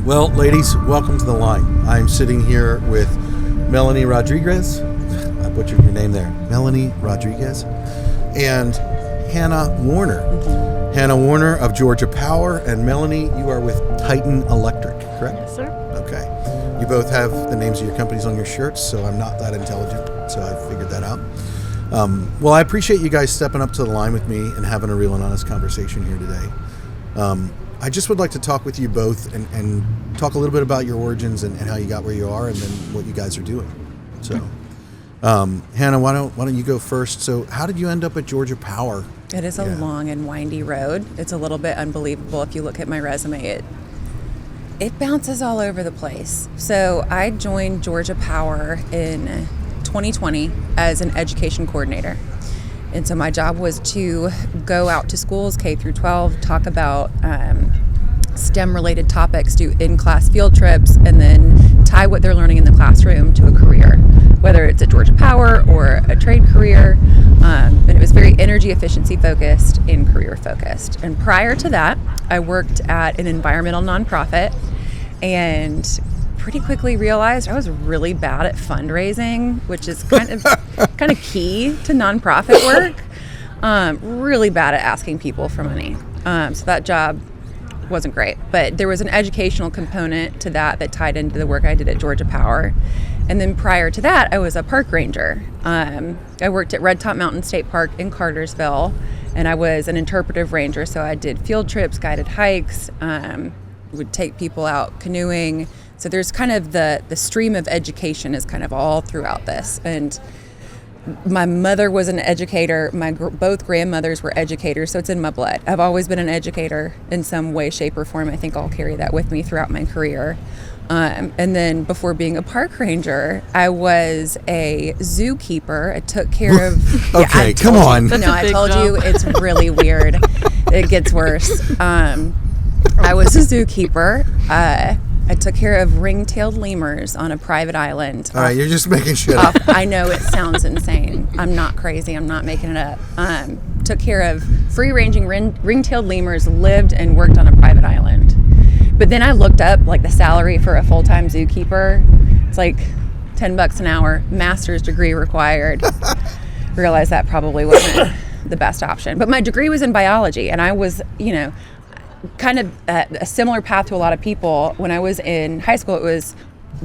Well, ladies, welcome to the line. I'm sitting here with Melanie Rodriguez. I butchered your name there. Melanie Rodriguez. And Hannah Warner. Mm-hmm. Hannah Warner of Georgia Power. And Melanie, you are with Titan Electric, correct? Yes, sir. Okay. You both have the names of your companies on your shirts, so I'm not that intelligent, so I figured that out. Well, I appreciate you guys stepping up to the line with me and having a real and honest conversation here today. I just would like to talk with you both and talk a little bit about your origins and how you got where you are and then what you guys are doing. So, Hannah, why don't you go first? So how did you end up at Georgia Power? It is a long and windy road. It's a little bit unbelievable. If you look at my resume, it bounces all over the place. So I joined Georgia Power in 2020 as an education coordinator. And so my job was to go out to schools, K through 12, talk about STEM-related topics, do in-class field trips, and then tie what they're learning in the classroom to a career, whether it's at Georgia Power or a trade career. And it was very energy efficiency focused and career focused. And prior to that, I worked at an environmental nonprofit and pretty quickly realized I was really bad at fundraising, which is kind of key to nonprofit work. Really bad at asking people for money. So that job wasn't great, but there was an educational component to that tied into the work I did at Georgia Power. And then prior to that, I was a park ranger. I worked at Red Top Mountain State Park in Cartersville, and I was an interpretive ranger. So I did field trips, guided hikes, would take people out canoeing. So there's kind of the stream of education is kind of all throughout this. And my mother was an educator. Both grandmothers were educators, so it's in my blood. I've always been an educator in some way, shape, or form. I think I'll carry that with me throughout my career. And then before being a park ranger, I was a zookeeper. I took care of... Okay, come on. No, I told you, it's really weird. It gets worse. I was a zookeeper. I took care of ring-tailed lemurs on a private island. All right, you're just making shit up. I know it sounds insane. I'm not crazy. I'm not making it up. Took care of free-ranging ring-tailed lemurs, lived and worked on a private island. But then I looked up like the salary for a full-time zookeeper. It's like $10 an hour, master's degree required. Realized that probably wasn't the best option. But my degree was in biology, and I was, kind of a similar path to a lot of people. When I was in high school, it was,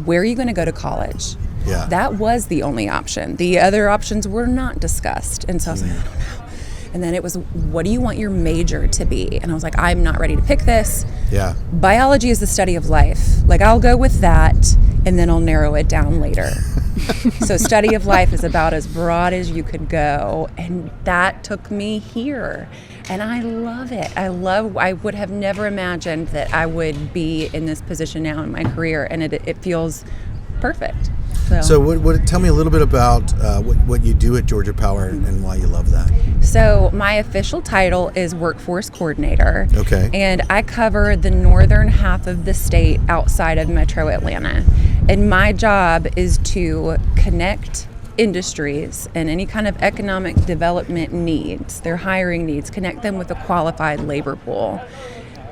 where are you going to go to college? Yeah. That was the only option. The other options were not discussed. And so I was like, I don't know. And then it was, what do you want your major to be? And I was like, I'm not ready to pick this. Yeah. Biology is the study of life. Like, I'll go with that, and then I'll narrow it down later. So study of life is about as broad as you could go. And that took me here. And I love it. I would have never imagined that I would be in this position now in my career, and it feels perfect. So what tell me a little bit about what you do at Georgia Power and why you love that. So my official title is Workforce Coordinator. Okay. And I cover the northern half of the state outside of Metro Atlanta. And my job is to connect industries and any kind of economic development needs, their hiring needs, connect them with a qualified labor pool,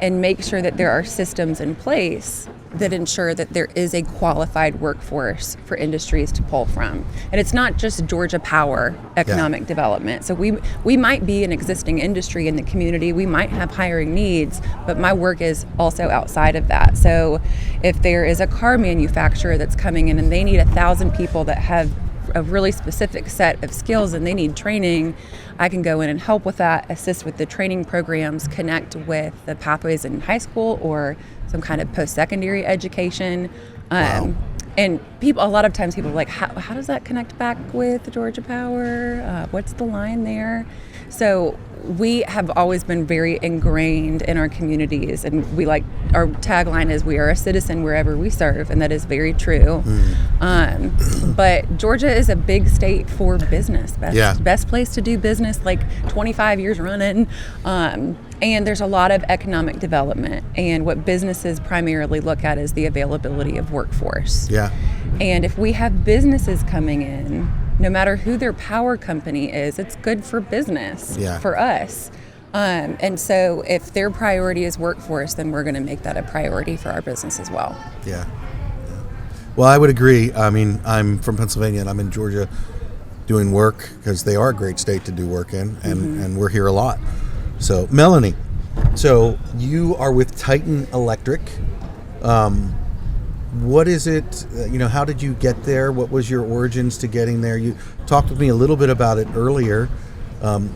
and make sure that there are systems in place that ensure that there is a qualified workforce for industries to pull from. And it's not just Georgia Power economic development. So we might be an existing industry in the community, we might have hiring needs, but my work is also outside of that. So if there is a car manufacturer that's coming in and they need 1,000 people that have a really specific set of skills and they need training, I can go in and help with that, assist with the training programs, connect with the pathways in high school or some kind of post-secondary education. Wow. And people, a lot of times people are like, how does that connect back with Georgia Power? What's the line there? So we have always been very ingrained in our communities, and our tagline is, we are a citizen wherever we serve, and that is very true. But Georgia is a big state for business. Best place to do business, like 25 years running. And there's a lot of economic development, and what businesses primarily look at is the availability of workforce. Yeah. And if we have businesses coming in, no matter who their power company is, it's good for business, for us. And so if their priority is workforce, then we're going to make that a priority for our business as well. Yeah. Well, I would agree. I mean, I'm from Pennsylvania and I'm in Georgia doing work because they are a great state to do work in, and we're here a lot. So, Melanie, so you are with Titan Electric. What is it, how did you get there? What was your origins to getting there? You talked with me a little bit about it earlier.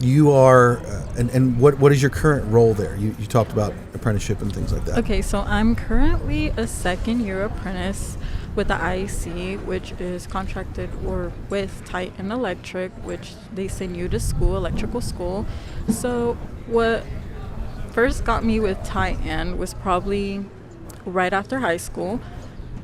You are, and what is your current role there? You talked about apprenticeship and things like that. Okay, so I'm currently a second-year apprentice with the IEC, which is contracted or with Titan Electric, which they send you to school, electrical school. So what first got me with Titan was probably right after high school.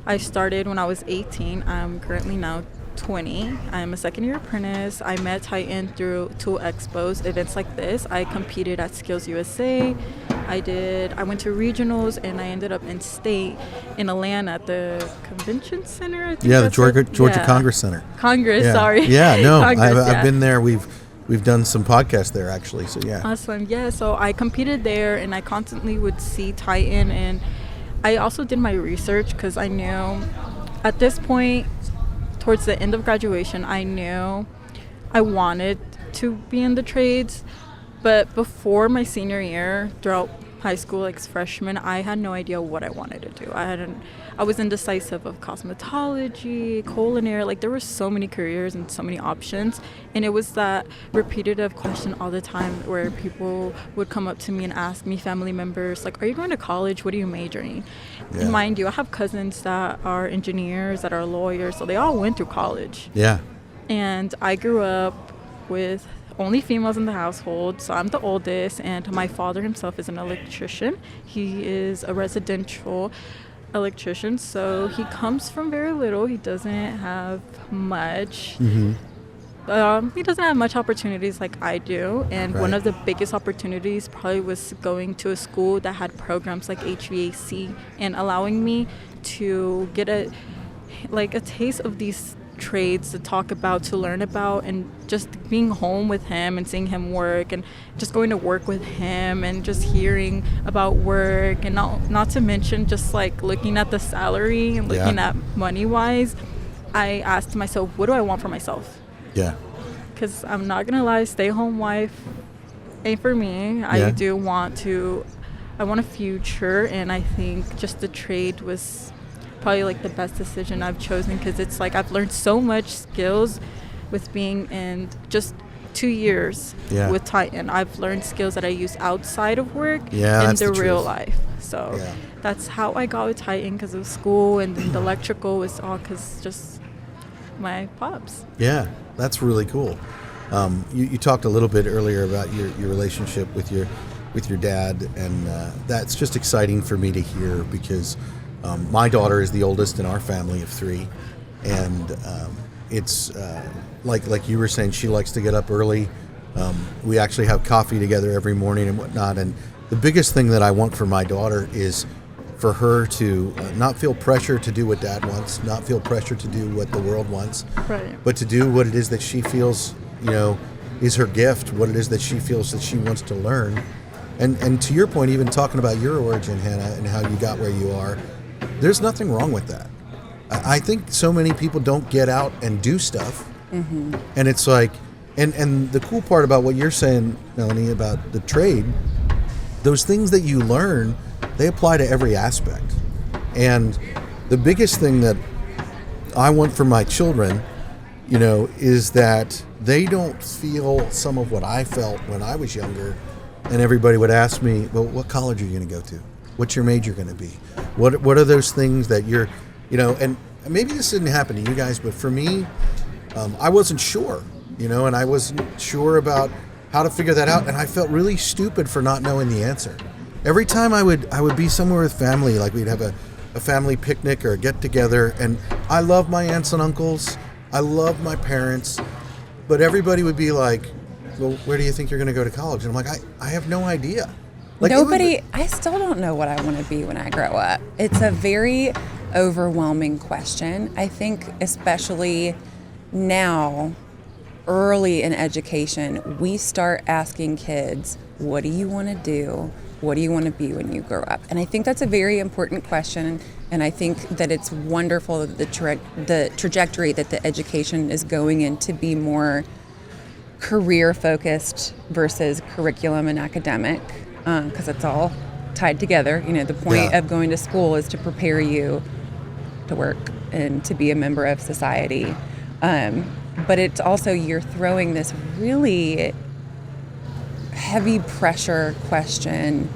I started when I was 18. I'm currently now 20. I'm a second-year apprentice. I met Titan through Tool Expos, events like this. I competed at Skills USA. I went to regionals, and I ended up in state in Atlanta at the convention center. I think the Georgia Congress Center. Sorry. Yeah, no, Congress, I've been there. We've done some podcasts there actually. So yeah. Awesome. Yeah. So I competed there, and I constantly would see Titan, and I also did my research because I knew at this point, towards the end of graduation, I knew I wanted to be in the trades. But before my senior year, throughout high school, like freshman, I had no idea what I wanted to do. I was indecisive of cosmetology, culinary, like there were so many careers and so many options. And it was that repetitive question all the time where people would come up to me and ask me, family members, like, are you going to college? What are you majoring? Yeah. And mind you, I have cousins that are engineers, that are lawyers, so they all went through college. Yeah. And I grew up with only females in the household, so I'm the oldest, and my father himself is an electrician. He is a residential electrician, so he comes from very little. He doesn't have much. Mm-hmm. He doesn't have much opportunities like I do, and one of the biggest opportunities probably was going to a school that had programs like HVAC and allowing me to get a taste of these trades to talk about, to learn about, and just being home with him and seeing him work and just going to work with him and just hearing about work, and not to mention just like looking at the salary and looking at money wise, I asked myself, what do I want for myself? Yeah. Because I'm not gonna lie, stay-home wife ain't for me. I want a future, and I think just the trade was probably like the best decision I've chosen, because it's like I've learned so much skills with being in just 2 years with Titan. I've learned skills that I use outside of work in the real life. So that's how I got with Titan, because of school, and then the electrical was all because just my pops. Yeah, that's really cool. You talked a little bit earlier about your relationship with your dad, and that's just exciting for me to hear, because my daughter is the oldest in our family of 3, and it's like you were saying, she likes to get up early. We actually have coffee together every morning and whatnot, and the biggest thing that I want for my daughter is for her to not feel pressure to do what dad wants, not feel pressure to do what the world wants, but to do what it is that she feels, is her gift, what it is that she feels that she wants to learn. And to your point, even talking about your origin, Hannah, and how you got where you are, there's nothing wrong with that. I think so many people don't get out and do stuff. Mm-hmm. And it's like, and the cool part about what you're saying, Melanie, about the trade, those things that you learn, they apply to every aspect. And the biggest thing that I want for my children, is that they don't feel some of what I felt when I was younger, and everybody would ask me, well, what college are you going to go to? What's your major going to be? What are those things that you're, and maybe this didn't happen to you guys, but for me, I wasn't sure, and I wasn't sure about how to figure that out. And I felt really stupid for not knowing the answer. Every time I would be somewhere with family, like we'd have a family picnic or a get together, and I love my aunts and uncles. I love my parents, but everybody would be like, well, where do you think you're going to go to college? And I'm like, I have no idea. Like, I still don't know what I want to be when I grow up. It's a very overwhelming question. I think especially now, early in education, we start asking kids, what do you want to do? What do you want to be when you grow up? And I think that's a very important question. And I think that it's wonderful that the trajectory that the education is going in to be more career focused versus curriculum and academic, because it's all tied together. You know, the point of going to school is to prepare you to work and to be a member of society. But it's also, you're throwing this really heavy pressure question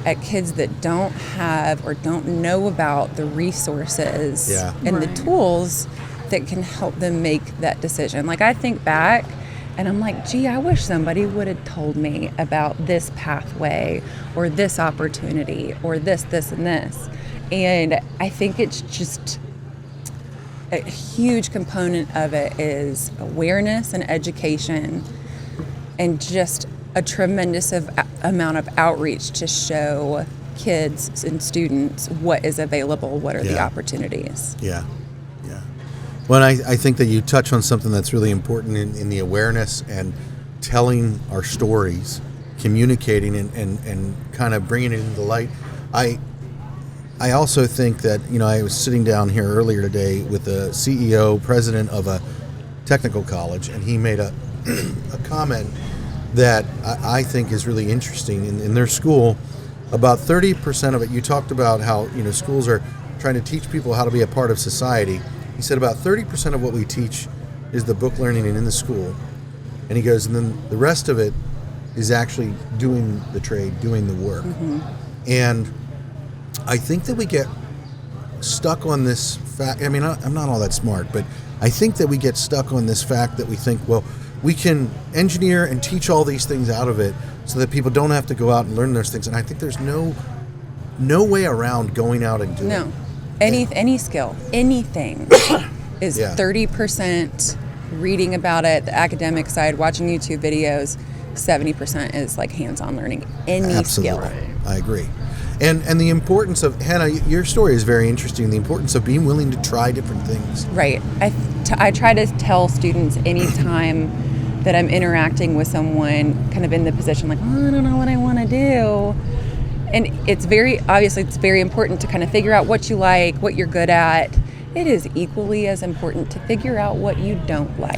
at kids that don't have or don't know about the resources and the tools that can help them make that decision. Like, I think back and I'm like, gee, I wish somebody would have told me about this pathway or this opportunity or this, and this. And I think it's just a huge component of it is awareness and education, and just a tremendous amount of outreach to show kids and students what is available, what are the opportunities. Well, I think that you touch on something that's really important in the awareness and telling our stories, communicating and kind of bringing it into light. I also think that, you know, I was sitting down here earlier today with the CEO, president of a technical college, and he made a comment that I think is really interesting. In their school, about 30% of it, you talked about how, you know, schools are trying to teach people how to be a part of society. He said about 30% of what we teach is the book learning and in the school. And he goes, and then the rest of it is actually doing the trade, doing the work. And I think that we get stuck on this fact. I mean, I'm not all that smart, but I think that we get stuck on this fact that we think, well, we can engineer and teach all these things out of it so that people don't have to go out and learn those things. And I think there's no way around going out and doing it. Any skill, anything is 30% reading about it, the academic side, watching YouTube videos, 70% is like hands-on learning, any skill. I agree. And the importance of, Hannah, your story is very interesting, the importance of being willing to try different things. Right. I try to tell students anytime that I'm interacting with someone kind of in the position like, oh, I don't know what I want to do. And it's very important to kind of figure out what you like, what you're good at. It is equally as important to figure out what you don't like.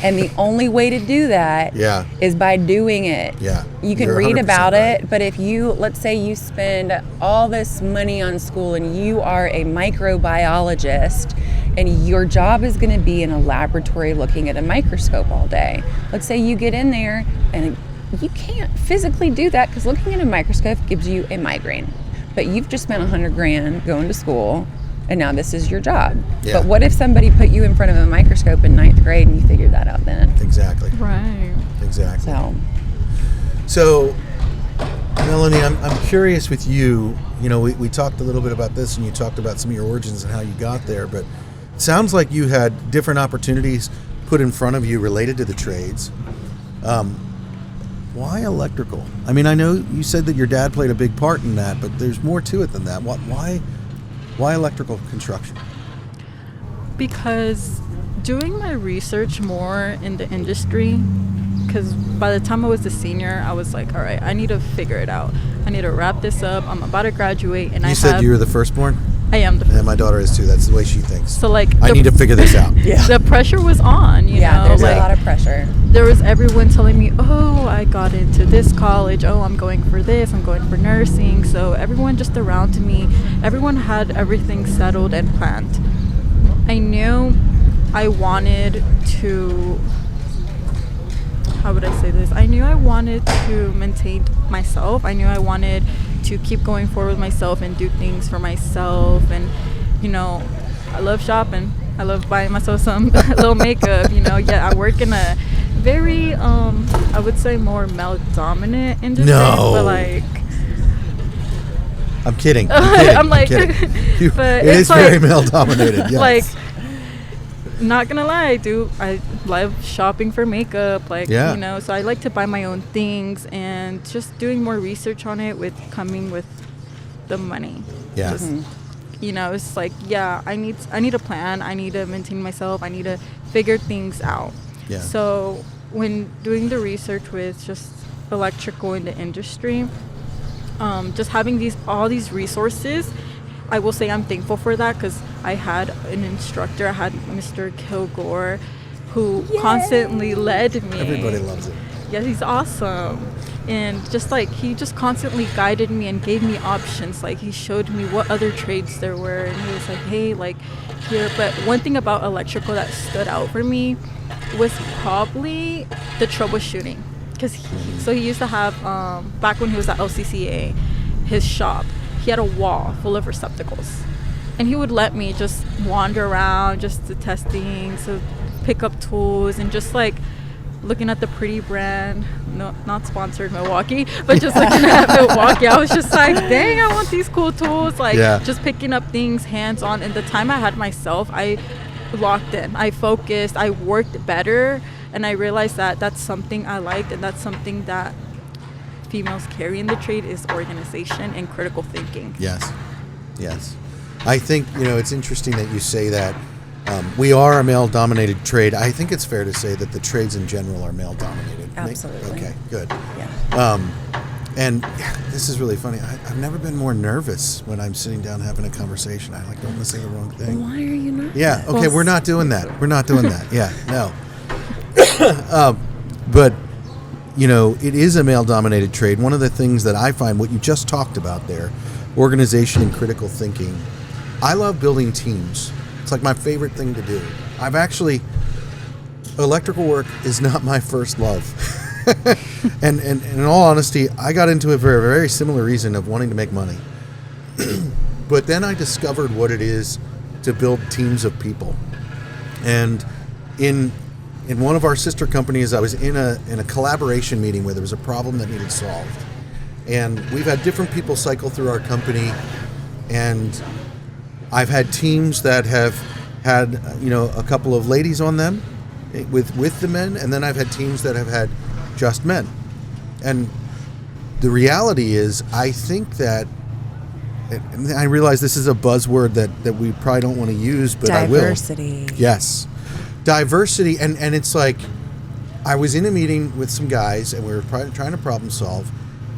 And the only way to do that is by doing it. You can read about it, but if let's say you spend all this money on school and you are a microbiologist and your job is going to be in a laboratory looking at a microscope all day. Let's say you get in there and you can't physically do that because looking at a microscope gives you a migraine. But you've just spent $100,000 going to school, and now this is your job. But what if somebody put you in front of a microscope in 9th grade and you figured that out then? Exactly. Right. Exactly. So Melanie, I'm curious with you. You know, we talked a little bit about this, and you talked about some of your origins and how you got there. But it sounds like you had different opportunities put in front of you related to the trades. Why electrical? I mean, I know you said that your dad played a big part in that, but there's more to it than that. Why electrical construction? Because doing my research more in the industry, because by the time I was a senior, I was like, all right, I need to figure it out. I need to wrap this up. I'm about to graduate, and you said you were the firstborn? I am the first. And my daughter is too. That's the way she thinks. So like, I need to figure this out. The pressure was on, you know. There's like, a lot of pressure. There was everyone telling me, oh, I got into this college. Oh, I'm going for this. I'm going for nursing. So everyone just around me, everyone had everything settled and planned. I knew I wanted to, how would I say this? I knew I wanted to maintain myself. I knew I wanted to keep going forward with myself and do things for myself. And, you know, I love shopping. I love buying myself some little makeup, you know. I work in a very, I would say more male-dominant industry. No. But, like... I'm kidding. I'm like... But it is like, very male-dominated, yes. Like, not gonna lie, I love shopping for makeup, like, you know, so I like to buy my own things, and just doing more research on it coming with the money. Just, you know, it's like, I need a plan. I need to maintain myself. I need to figure things out. So when doing the research with just electrical in the industry. Just having all these resources, I will say I'm thankful for that, because I had an instructor. I had Mr. Kilgore, who constantly led me. Everybody loves it. Yeah, he's awesome. And just like, he just constantly guided me and gave me options. Like, he showed me what other trades there were, and he was like, hey, like, here. But one thing about electrical that stood out for me was probably the troubleshooting. Because he used to have, back when he was at LCCA, his shop, he had a wall full of receptacles. And he would let me just wander around just to test things, to pick up tools, and just like looking at the pretty brand, no, not sponsored Milwaukee, but just looking at Milwaukee, I was just like, dang, I want these cool tools. Like, just picking up things hands-on. And the time I had myself, I locked in, I focused, I worked better. And I realized that that's something I liked, and that's something that females carry in the trade, is organization and critical thinking. Yes. I think, it's interesting that you say that. We are a male-dominated trade. I think it's fair to say that the trades in general are male-dominated. Absolutely. Okay, good. Yeah. And this is really funny. I've never been more nervous when I'm sitting down having a conversation. I don't want to say the wrong thing. Why are you nervous? Yeah, okay, we're not doing that. Yeah, no. But, it is a male-dominated trade. One of the things that I find, what you just talked about there, organization and critical thinking, I love building teams. It's like my favorite thing to do. Electrical work is not my first love. and in all honesty, I got into it for a very similar reason of wanting to make money. But then I discovered what it is to build teams of people. And in one of our sister companies, I was in a collaboration meeting where there was a problem that needed solved. And we've had different people cycle through our company, and I've had teams that have had, a couple of ladies on them with the men, and then I've had teams that have had just men. And the reality is, I think that, and I realize this is a buzzword that we probably don't want to use, but I will. Diversity. Yes. Diversity. And it's like, I was in a meeting with some guys, and we were trying to problem solve.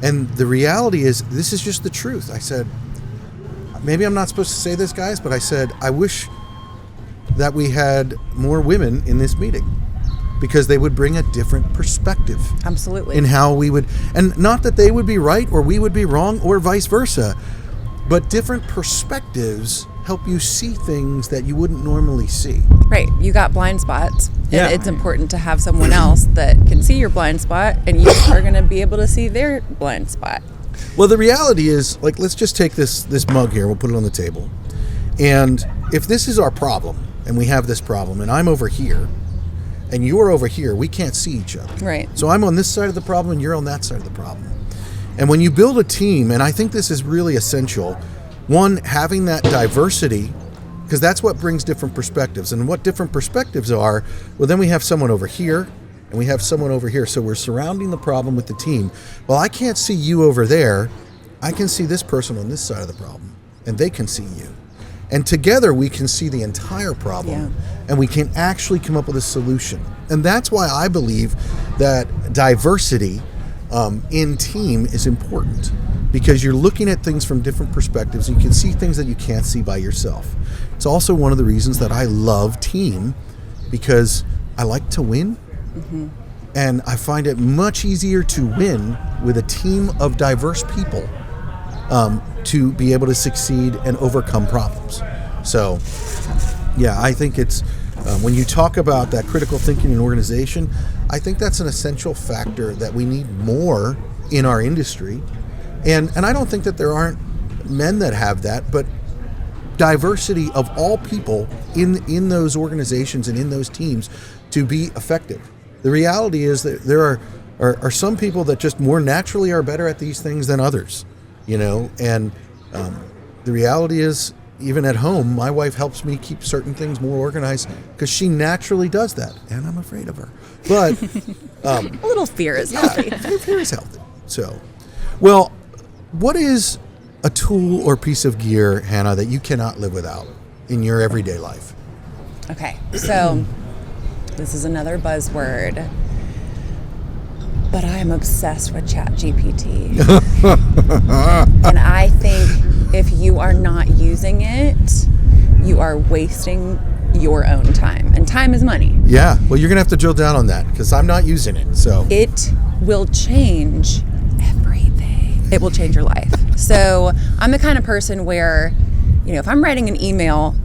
And the reality is, this is just the truth. I said, maybe I'm not supposed to say this, guys, but I said, I wish that we had more women in this meeting, because they would bring a different perspective. Absolutely. In how we would, and not that they would be right or we would be wrong or vice versa, but different perspectives help you see things that you wouldn't normally see. Right. You got blind spots. And it's important to have someone else that can see your blind spot, and you are going to be able to see their blind spot. Well, the reality is, like, let's just take this mug here. We'll put it on the table. And if this is our problem, and we have this problem, and I'm over here, and you're over here, we can't see each other. Right. So I'm on this side of the problem, and you're on that side of the problem. And when you build a team, and I think this is really essential, one, having that diversity, because that's what brings different perspectives. And what different perspectives are, well, then we have someone over here, and we have someone over here. So we're surrounding the problem with the team. Well, I can't see you over there. I can see this person on this side of the problem, and they can see you. And together we can see the entire problem, and we can actually come up with a solution. And that's why I believe that diversity in team is important, because you're looking at things from different perspectives, and you can see things that you can't see by yourself. It's also one of the reasons that I love team, because I like to win. Mm-hmm. And I find it much easier to win with a team of diverse people to be able to succeed and overcome problems. So, yeah, I think it's, when you talk about that critical thinking and organization, I think that's an essential factor that we need more in our industry. And I don't think that there aren't men that have that, but diversity of all people in those organizations and in those teams to be effective. The reality is that there are some people that just more naturally are better at these things than others, and the reality is, even at home, my wife helps me keep certain things more organized because she naturally does that, and I'm afraid of her. But a little fear is healthy. Fear is healthy. So, well, what is a tool or piece of gear, Hannah, that you cannot live without in your everyday life? Okay, so this is another buzzword. but I'm obsessed with ChatGPT. And I think if you are not using it, you are wasting your own time. And time is money. Yeah. Well, you're going to have to drill down on that because I'm not using it. So It will change everything. It will change your life. So I'm the kind of person where, if I'm writing an email,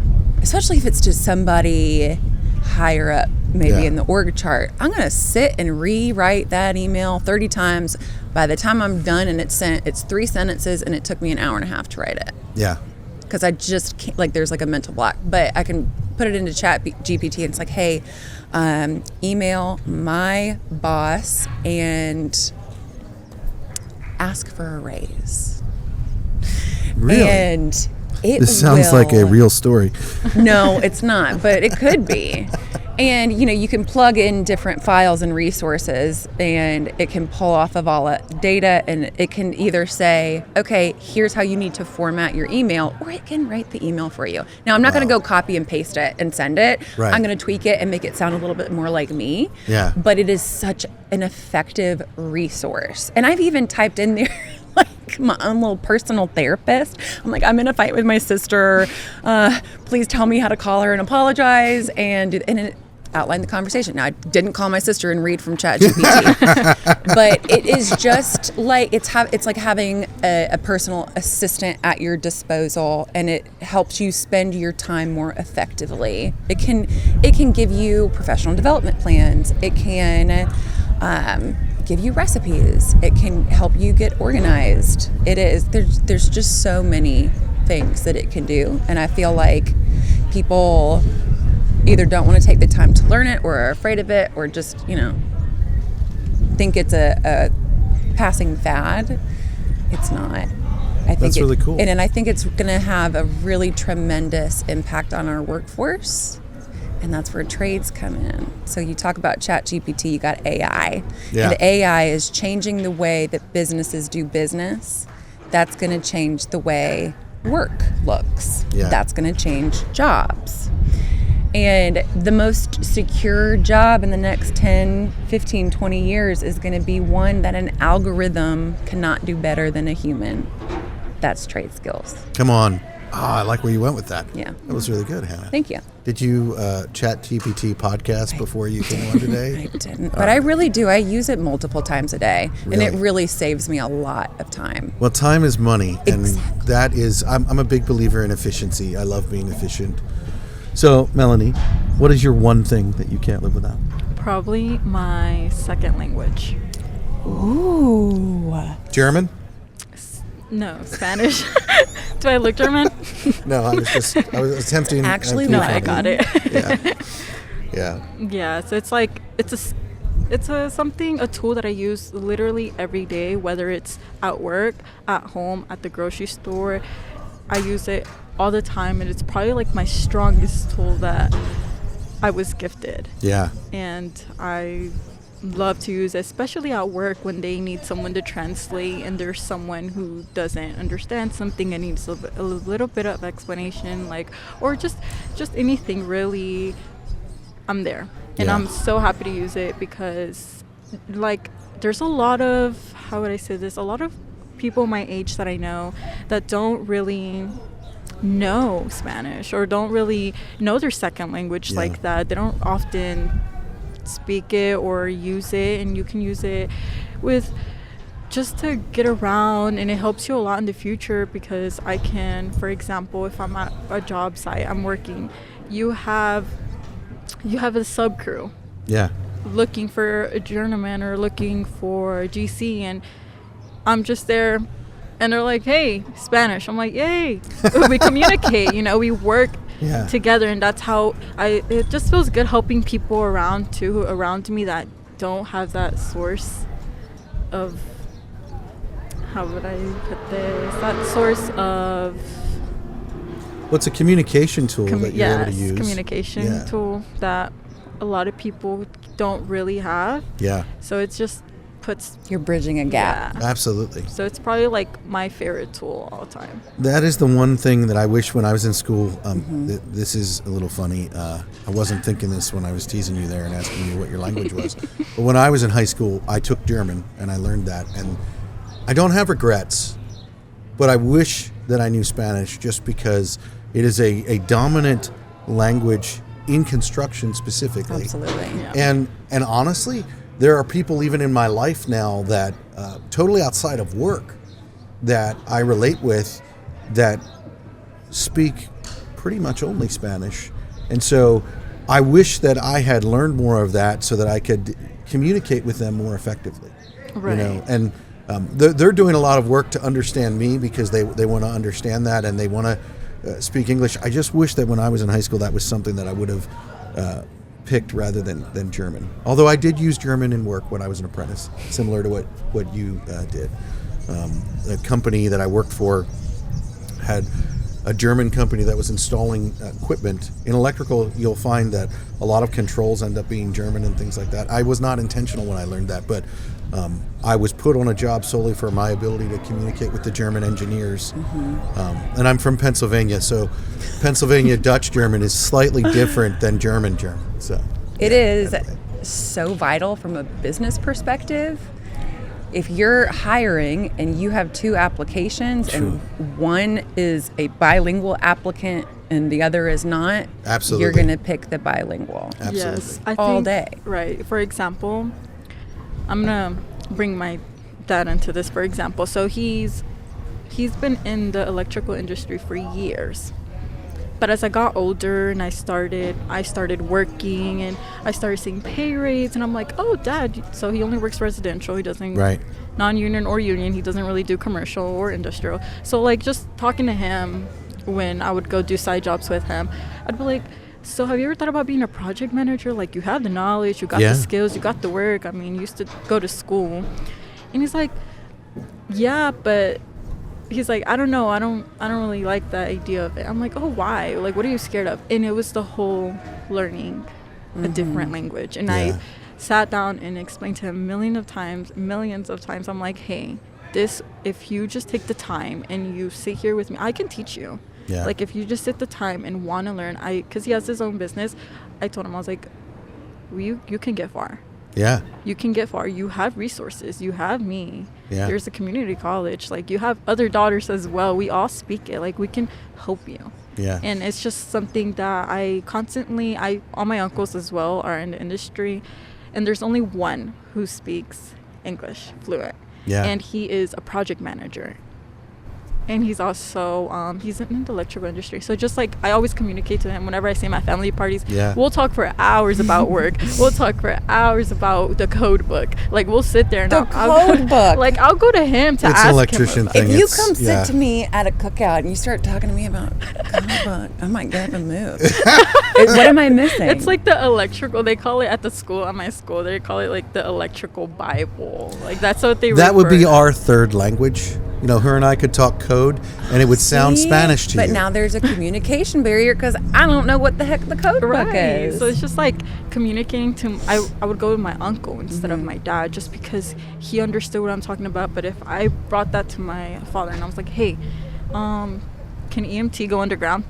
especially if it's to somebody higher up, maybe in the org chart, I'm going to sit and rewrite that email 30 times. By the time I'm done and it's sent, it's 3 sentences and it took me an hour and a half to write it. Yeah. Because I just can't, there's a mental block. But I can put it into Chat GPT and it's like, hey, email my boss and ask for a raise. Really? And This sounds like a real story. No, it's not, but it could be. And, you can plug in different files and resources and it can pull off of all that data and it can either say, okay, here's how you need to format your email, or it can write the email for you. Now, I'm not going to go copy and paste it and send it. Right. I'm going to tweak it and make it sound a little bit more like me. Yeah. But it is such an effective resource. And I've even typed in there my own little personal therapist. I'm like, I'm in a fight with my sister. Please tell me how to call her and apologize. And it outlined the conversation. Now, I didn't call my sister and read from ChatGPT, but it is just like it's like having a personal assistant at your disposal, and it helps you spend your time more effectively. It can give you professional development plans. It can give you recipes. It can help you get organized. There's just so many things that it can do, and I feel like people either don't want to take the time to learn it or are afraid of it or just think it's a passing fad. It's not. I think That's really cool. And I think it's going to have a really tremendous impact on our workforce. And that's where trades come in. So you talk about ChatGPT, you got AI. Yeah. And AI is changing the way that businesses do business. That's going to change the way work looks. Yeah. That's going to change jobs. And the most secure job in the next 10, 15, 20 years is going to be one that an algorithm cannot do better than a human. That's trade skills. Come on. I like where you went with that. Yeah. That was really good, Hannah. Thank you. Did you chat GPT podcast before you came on today? I didn't, but I really do. I use it multiple times a day, Really? and it really saves me a lot of time. Well, time is money, and Exactly. that is, I'm a big believer in efficiency. I love being efficient. So, Melanie, what is your one thing that you can't live without? Probably my second language. Ooh. German? No, Spanish. Do I look German? No, I was attempting. Actually, No, no. I got it. Yeah. Yeah, so it's like it's a tool that I use literally every day, whether it's at work, at home, at the grocery store. I use it all the time, and it's probably like my strongest tool that I was gifted. Yeah. And I love to use, especially at work when they need someone to translate and there's someone who doesn't understand something and needs a little bit of explanation, or just anything really. I'm there, and Yeah. I'm so happy to use it because there's a lot of, how would I say this, a lot of people my age that I know that don't really know Spanish or don't really know their second language like that. They don't often speak it or use it, and you can use it with just to get around, and it helps you a lot in the future because I can, for example, if I'm at a job site, I'm working, you have a sub crew looking for a journeyman or looking for a GC, and I'm just there and they're like, hey, Spanish. I'm like, yay. We communicate, we work together, and that's how it just feels good helping people around me that don't have that source of, how would I put this, that source of What's a communication tool that you're able to use? Communication tool that a lot of people don't really have. Yeah. So it's just puts... You're bridging a gap. Yeah. Absolutely. So it's probably like my favorite tool all the time. That is the one thing that I wish when I was in school. This is a little funny. I wasn't thinking this when I was teasing you there and asking you what your language was. But when I was in high school, I took German and I learned that. And I don't have regrets, but I wish that I knew Spanish just because it is a dominant language in construction specifically. Absolutely. Yeah. And honestly, there are people even in my life now that totally outside of work that I relate with that speak pretty much only Spanish. And so I wish that I had learned more of that so that I could communicate with them more effectively. Right. You know, and they're doing a lot of work to understand me because they want to understand that and they want to speak English. I just wish that when I was in high school that was something that I would have picked rather than German. Although I did use German in work when I was an apprentice, similar to what you did. The company that I worked for had a German company that was installing equipment. In electrical, you'll find that a lot of controls end up being German and things like that. I was not intentional when I learned that, but I was put on a job solely for my ability to communicate with the German engineers. And I'm from Pennsylvania, so Pennsylvania Dutch German is slightly different than German German. So It is definitely. so vital from a business perspective. If you're hiring and you have two applications and one is a bilingual applicant and the other is not, Absolutely. you're going to pick the bilingual. Absolutely. Yes, I All think, day. Right. For example, I'm gonna bring my dad into this. For example, so he's been in the electrical industry for years. But as I got older and I started working and I started seeing pay rates and I'm like, oh, Dad, so he only works residential. He doesn't non-union or union. He doesn't really do commercial or industrial. So like just talking to him when I would go do side jobs with him, I'd be like, so have you ever thought about being a project manager? Like you have the knowledge, you got the skills, you got the work. I mean, you used to go to school. And he's like, yeah, but he's like, I don't know. I don't really like that idea of it. I'm like, oh, why? Like, what are you scared of? And it was the whole learning a different language. And I sat down and explained to him millions of times. I'm like, hey, if you just take the time and you sit here with me, I can teach you. Yeah. Like, if you just sit the time and want to learn, because he has his own business, I told him, I was like, you can get far. Yeah. You can get far. You have resources. You have me. Yeah. There's a community college. Like, you have other daughters as well. We all speak it. Like, we can help you. Yeah. And it's just something that all my uncles as well are in the industry. And there's only one who speaks English fluent. Yeah. And he is a project manager. And he's also, he's in the electrical industry. So just like, I always communicate to him whenever I see my family parties. Yeah. We'll talk for hours about work. We'll talk for hours about the code book. Like, we'll sit there and I'll go to him to It's ask an electrician him. thing. If you It's- come sit yeah. to me at a cookout and you start talking to me about code book, I might get up and move. What am I missing? It's like the electrical, they call it at my school, they call it like the electrical Bible. Like, that's what they That would be refer- our third language. You know, her and I could talk code, and it would sound See? Spanish to you. But now there's a communication barrier because I don't know what the heck the code book is. So it's just like communicating to, I would go with my uncle instead of my dad just because he understood what I'm talking about. But if I brought that to my father and I was like, hey, can EMT go underground?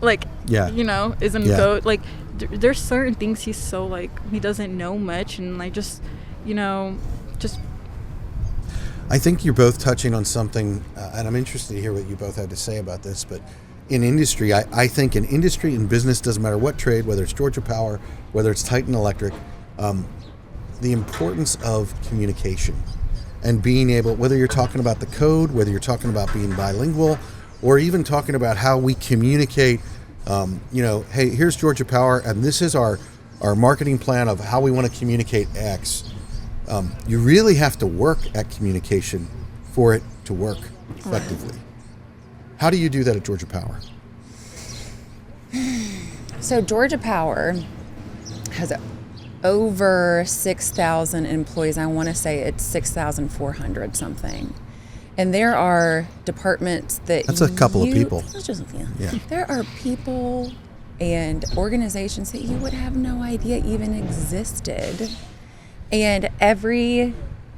Like, you know, isn't go, like, there's certain things he's so, like, he doesn't know much, and like, just, you know, just. I think you're both touching on something, and I'm interested to hear what you both had to say about this, but in industry, I think in industry and business, doesn't matter what trade, whether it's Georgia Power, whether it's Titan Electric, the importance of communication and being able, whether you're talking about the code, whether you're talking about being bilingual, or even talking about how we communicate, you know, hey, here's Georgia Power, and this is our marketing plan of how we want to communicate X. You really have to work at communication for it to work effectively. How do you do that at Georgia Power? So Georgia Power has over 6,000 employees. I want to say it's 6,400 something. And there are departments that That's a couple of people. Yeah. There are people and organizations that you would have no idea even existed. And every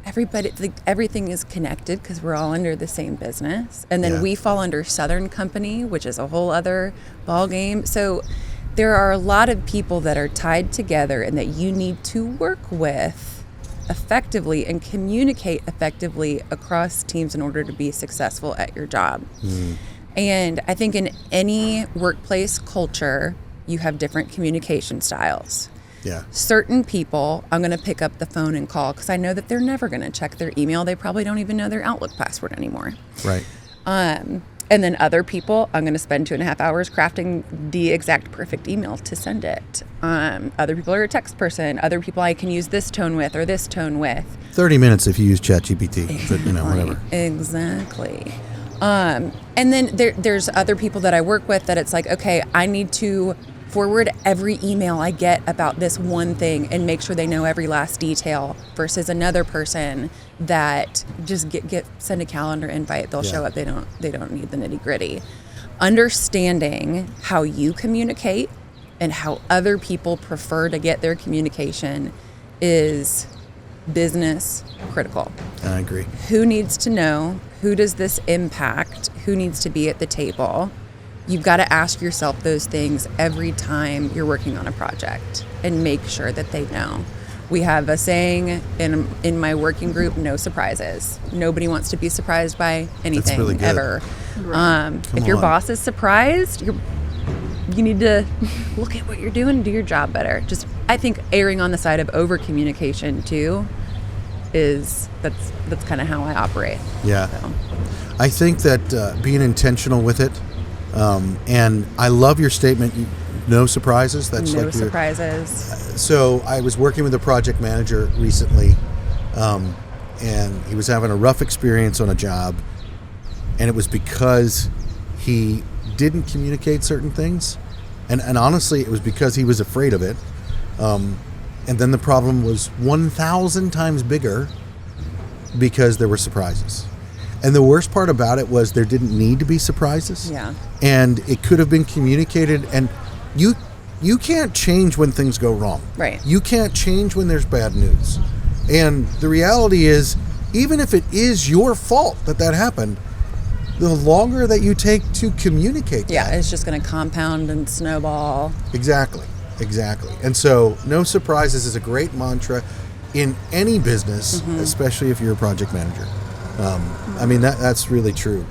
everybody, like, everything is connected because we're all under the same business. And then Yeah. we fall under Southern Company, which is a whole other ball game. So there are a lot of people that are tied together and that you need to work with effectively and communicate effectively across teams in order to be successful at your job. And I think in any workplace culture, you have different communication styles. Yeah. Certain people, I'm going to pick up the phone and call because I know that they're never going to check their email. They probably don't even know their Outlook password anymore. Right. And then other people, I'm going to spend 2.5 hours crafting the exact perfect email to send it. Other people are a text person. Other people I can use this tone with or this tone with. 30 minutes if you use ChatGPT, but whatever. Exactly. And then there's other people that I work with that it's like, okay, I need to forward every email I get about this one thing and make sure they know every last detail versus another person that just send a calendar invite. They'll show up. They don't need the nitty gritty. Understanding how you communicate and how other people prefer to get their communication is business critical. I agree. Who needs to know? Who does this impact? Who needs to be at the table? You've got to ask yourself those things every time you're working on a project and make sure that they know. We have a saying in my working group, no surprises. Nobody wants to be surprised by anything really good. ever. Right. If your on. boss is surprised, you need to look at what you're doing and do your job better. Just, I think erring on the side of over communication too that's kind of how I operate. Yeah. So. I think that being intentional with it, and I love your statement, no surprises. That's No like surprises. So I was working with a project manager recently, and he was having a rough experience on a job, and it was because he didn't communicate certain things, and honestly, it was because he was afraid of it. And then the problem was 1,000 times bigger because there were surprises. And the worst part about it was there didn't need to be surprises. Yeah. And it could have been communicated. And you can't change when things go wrong. Right. You can't change when there's bad news. And the reality is, even if it is your fault that happened, the longer that you take to communicate Yeah, that. it's just going to compound and snowball. Exactly. And so no surprises is a great mantra in any business, especially if you're a project manager. I mean, that's really true.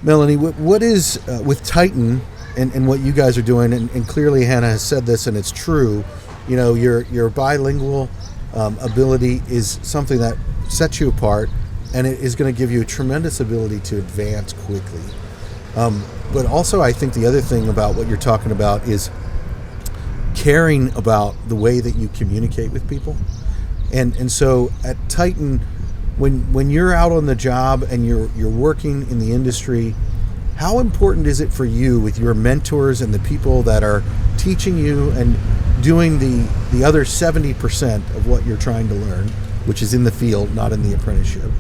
Melanie, what is, with Titan and what you guys are doing, and clearly Hannah has said this and it's true, your bilingual ability is something that sets you apart, and it is going to give you a tremendous ability to advance quickly. But also I think the other thing about what you're talking about is caring about the way that you communicate with people. And so at Titan, when you're out on the job and you're working in the industry, how important is it for you with your mentors and the people that are teaching you and doing the other 70% of what you're trying to learn, which is in the field, not in the apprenticeship?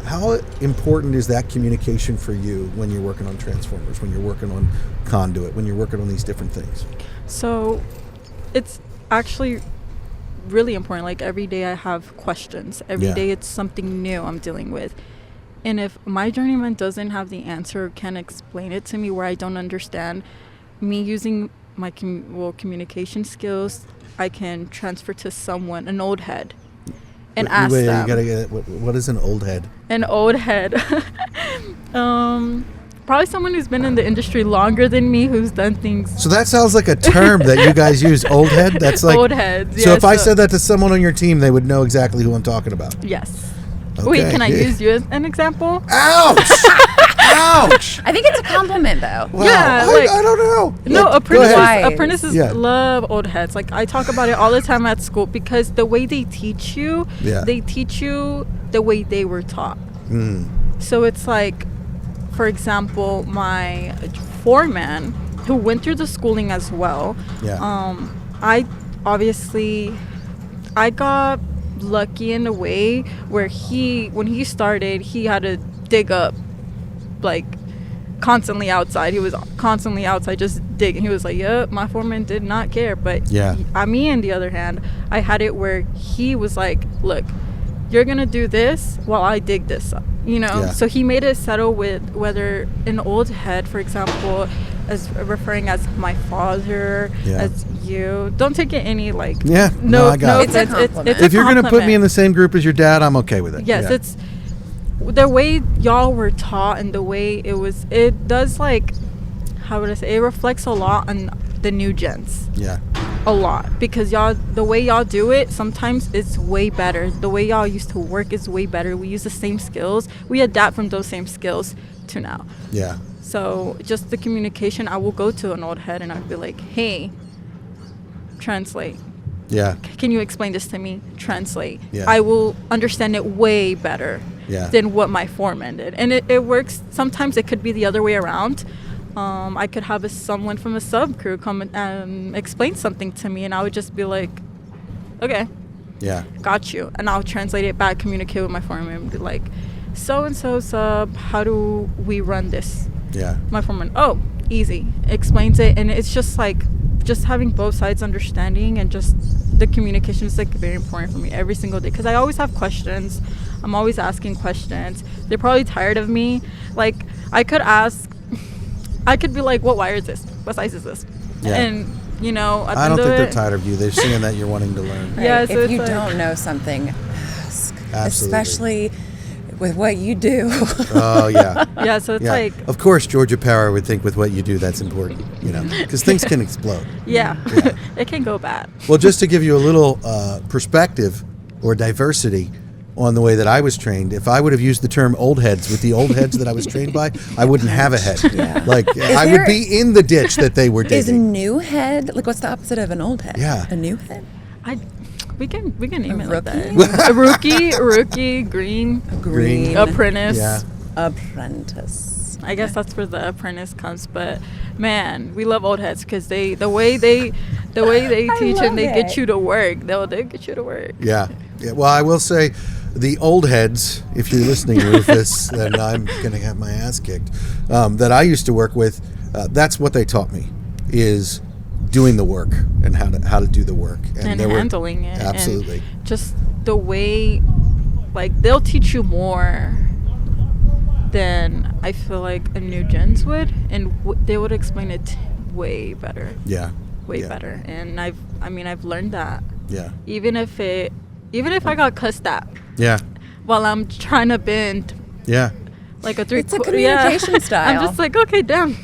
How important is that communication for you when you're working on transformers, when you're working on conduit, when you're working on these different things? So it's actually really important. Like every day I have questions. Every day it's something new I'm dealing with. And if my journeyman doesn't have the answer or can explain it to me where I don't understand, me using my communication skills, I can transfer to someone, an old head, and ask them. You gotta get it. What is an old head? An old head. Probably someone who's been in the industry longer than me, who's done things. So that sounds like a term that you guys use, old head? That's like old heads. So if I said that to someone on your team, they would know exactly who I'm talking about. Yes. Okay. Wait, can I use you as an example? Ouch! Ouch! I think it's a compliment, though. Wow. Yeah, I don't know. No, Go ahead. apprentices love old heads. Like I talk about it all the time at school because the way they teach you the way they were taught. So it's like, for example, my foreman who went through the schooling as well. I got lucky in a way where when he started, he had to dig up like constantly outside. He was constantly outside just digging. He was like, yep, my foreman did not care. But me, on the other hand, I had it where he was like, look, you're gonna do this while I dig this up, you know. Yeah. So he made it settle with whether an old head, for example, as referring as my father, Yeah. as you. Don't take it any like. Yeah, no, I got it. It's a compliment. It's a If you're going to put me compliment. in the same group as your dad, I'm okay with it. Yes, Yeah. it's the way y'all were taught and the way it does, like, how would I say, it reflects a lot on the new gens. Yeah. A lot, because the way y'all do it, sometimes it's way better. The way y'all used to work is way better. We use the same skills. We adapt from those same skills to now. Yeah. So just the communication, I will go to an old head and I'll be like, hey, translate. Yeah. Can you explain this to me? Translate. Yeah. I will understand it way better Yeah. than what my foreman did. And it works. Sometimes it could be the other way around. I could have someone from a sub crew come and explain something to me, and I would just be like, okay, Yeah. got you. And I'll translate it back, communicate with my foreman, and be like, so-and-so sub, how do we run this? Yeah. My foreman, oh, easy. Explains it, and it's just like, just having both sides understanding, and just the communication is like very important for me every single day, because I always have questions. I'm always asking questions. They're probably tired of me. Like, I could be like, what wire is this? What size is this? Yeah. And, you know, at the I don't end of think they're it- tired of you. They're seeing that you're wanting to learn. Right. Yeah, so if it's you like- don't know something, ask. Absolutely. Especially with what you do. Oh, yeah. Yeah, so it's Yeah. like, Of course, Georgia Power would think with what you do, that's important, you know, because things can explode. yeah, Yeah. it can go bad. Well, just to give you a little perspective or diversity on the way that I was trained, if I would have used the term old heads with the old heads that I was trained by, I wouldn't have a head. Yeah. Like, I would there- be in the ditch that they were Is a digging. new head, like, what's the opposite of an old head? Yeah. A new head? We can name A it like rookie? that. A rookie, green, Green. apprentice. Yeah. Apprentice. I guess that's where the apprentice comes. But man, we love old heads because the way they teach and they love get it. you to work. They'll get you to work. Yeah. Yeah. Well, I will say the old heads, if you're listening, Rufus, then I'm going to have my ass kicked, that I used to work with, that's what they taught me, is doing the work and how to do the work. And there were- handling it. Absolutely. And just the way, like, they'll teach you more than I feel like a new gens would, and they would explain it way better. Yeah. Way Yeah. better. And I've learned that. Yeah. Even if I got cussed at Yeah. while I'm trying to bend Yeah. like a It's a communication style. I'm just like, okay, damn.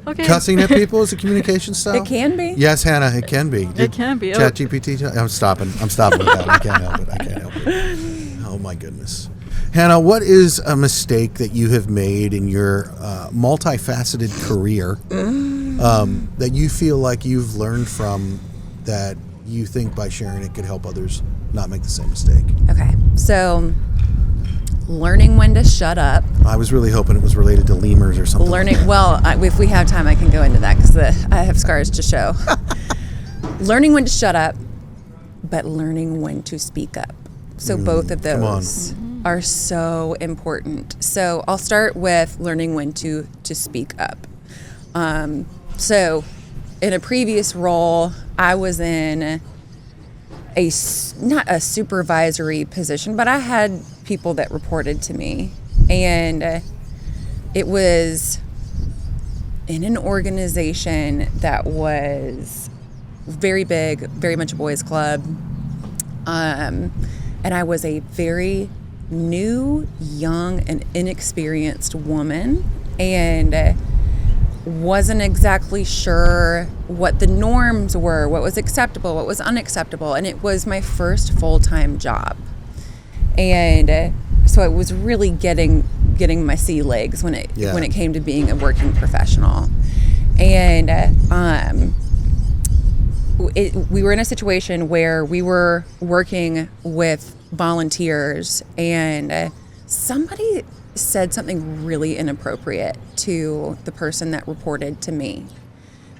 Okay. Cussing at people is a communication style? It can be. Yes, Hannah, it can be. It can be. ChatGPT. I'm stopping with that. I can't help it. Oh my goodness. Hannah, what is a mistake that you have made in your multifaceted career that you feel like you've learned from, that you think by sharing it could help others not make the same mistake? Okay. So, learning when to shut up. I was really hoping it was related to lemurs or something. If we have time, I can go into that because I have scars to show. Learning when to shut up, but learning when to speak up. So both of come on. those are so important. So I'll start with learning when to speak up. So in a previous role, I was in not a supervisory position, but I had people that reported to me, and it was in an organization that was very big, very much a boys' club, and I was a very new, young, and inexperienced woman, and wasn't exactly sure what the norms were, what was acceptable, what was unacceptable, and it was my first full-time job. And so it was really getting my sea legs when it came to being a working professional. And we were in a situation where we were working with volunteers, and somebody said something really inappropriate to the person that reported to me.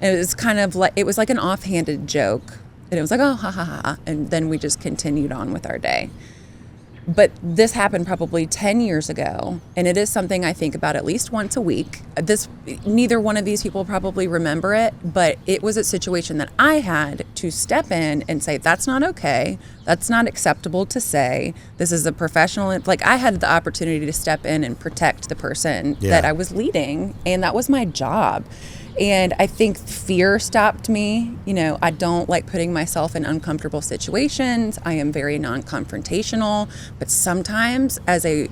And it was like an offhanded joke. And it was like, oh, ha, ha, ha. And then we just continued on with our day. But this happened probably 10 years ago, and it is something I think about at least once a week. Neither one of these people probably remember it, but it was a situation that I had to step in and say, that's not okay. That's not acceptable to say. This is a professional. Like, I had the opportunity to step in and protect the person that I was leading, and that was my job. And I think fear stopped me. You know, I don't like putting myself in uncomfortable situations. I am very non-confrontational. But sometimes as a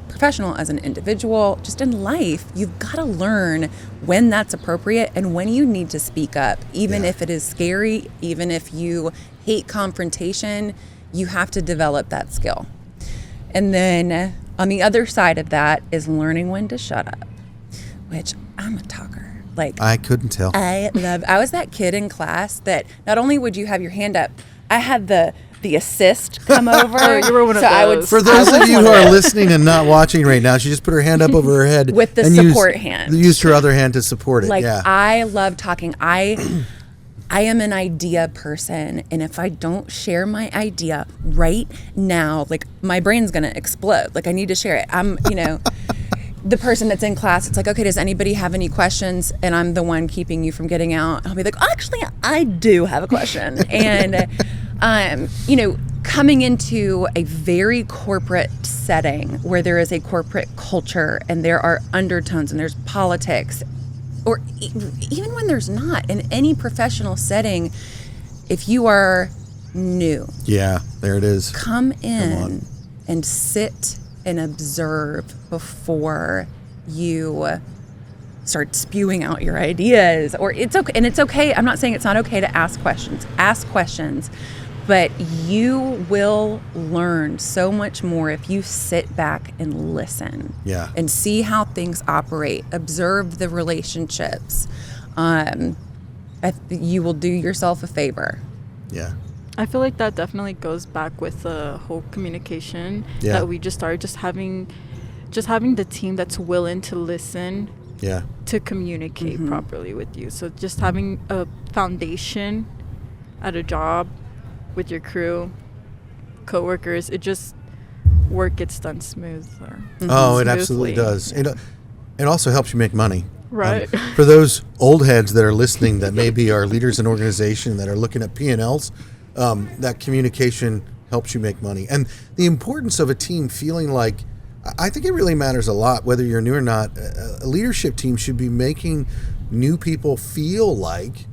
professional, as an individual, just in life, you've got to learn when that's appropriate and when you need to speak up. Even if it is scary, even if you hate confrontation, you have to develop that skill. And then on the other side of that is learning when to shut up, which I'm a talker. Like, I couldn't tell. I was that kid in class that not only would you have your hand up, I had the assist come over. Oh, you were one of those. For those of you who are listening and not watching right now, she just put her hand up over her head with the and support hand. Used her other hand to support it. Like, I love talking. I am an idea person, and if I don't share my idea right now, like, my brain's gonna explode. Like, I need to share it. I'm, the person that's in class, it's like, okay, does anybody have any questions? And I'm the one keeping you from getting out. I'll be like, actually, I do have a question. And, coming into a very corporate setting where there is a corporate culture and there are undertones and there's politics, or even when there's not, in any professional setting, if you are new. Yeah, there it is. Come in and sit and observe before you start spewing out your ideas. Or it's okay, and it's okay. I'm not saying it's not okay to ask questions. Ask questions, but you will learn so much more if you sit back and listen. Yeah. And see how things operate. Observe the relationships. You will do yourself a favor. Yeah. I feel like that definitely goes back with the whole communication that we just started, just having the team that's willing to listen, to communicate properly with you. So just having a foundation at a job with your crew, coworkers, work gets done smoother. Oh, it absolutely does. It also helps you make money. Right. For those old heads that are listening that maybe are leaders in organization that are looking at P&Ls, that communication helps you make money. And the importance of a team feeling like, I think it really matters a lot, whether you're new or not. A leadership team should be making new people feel like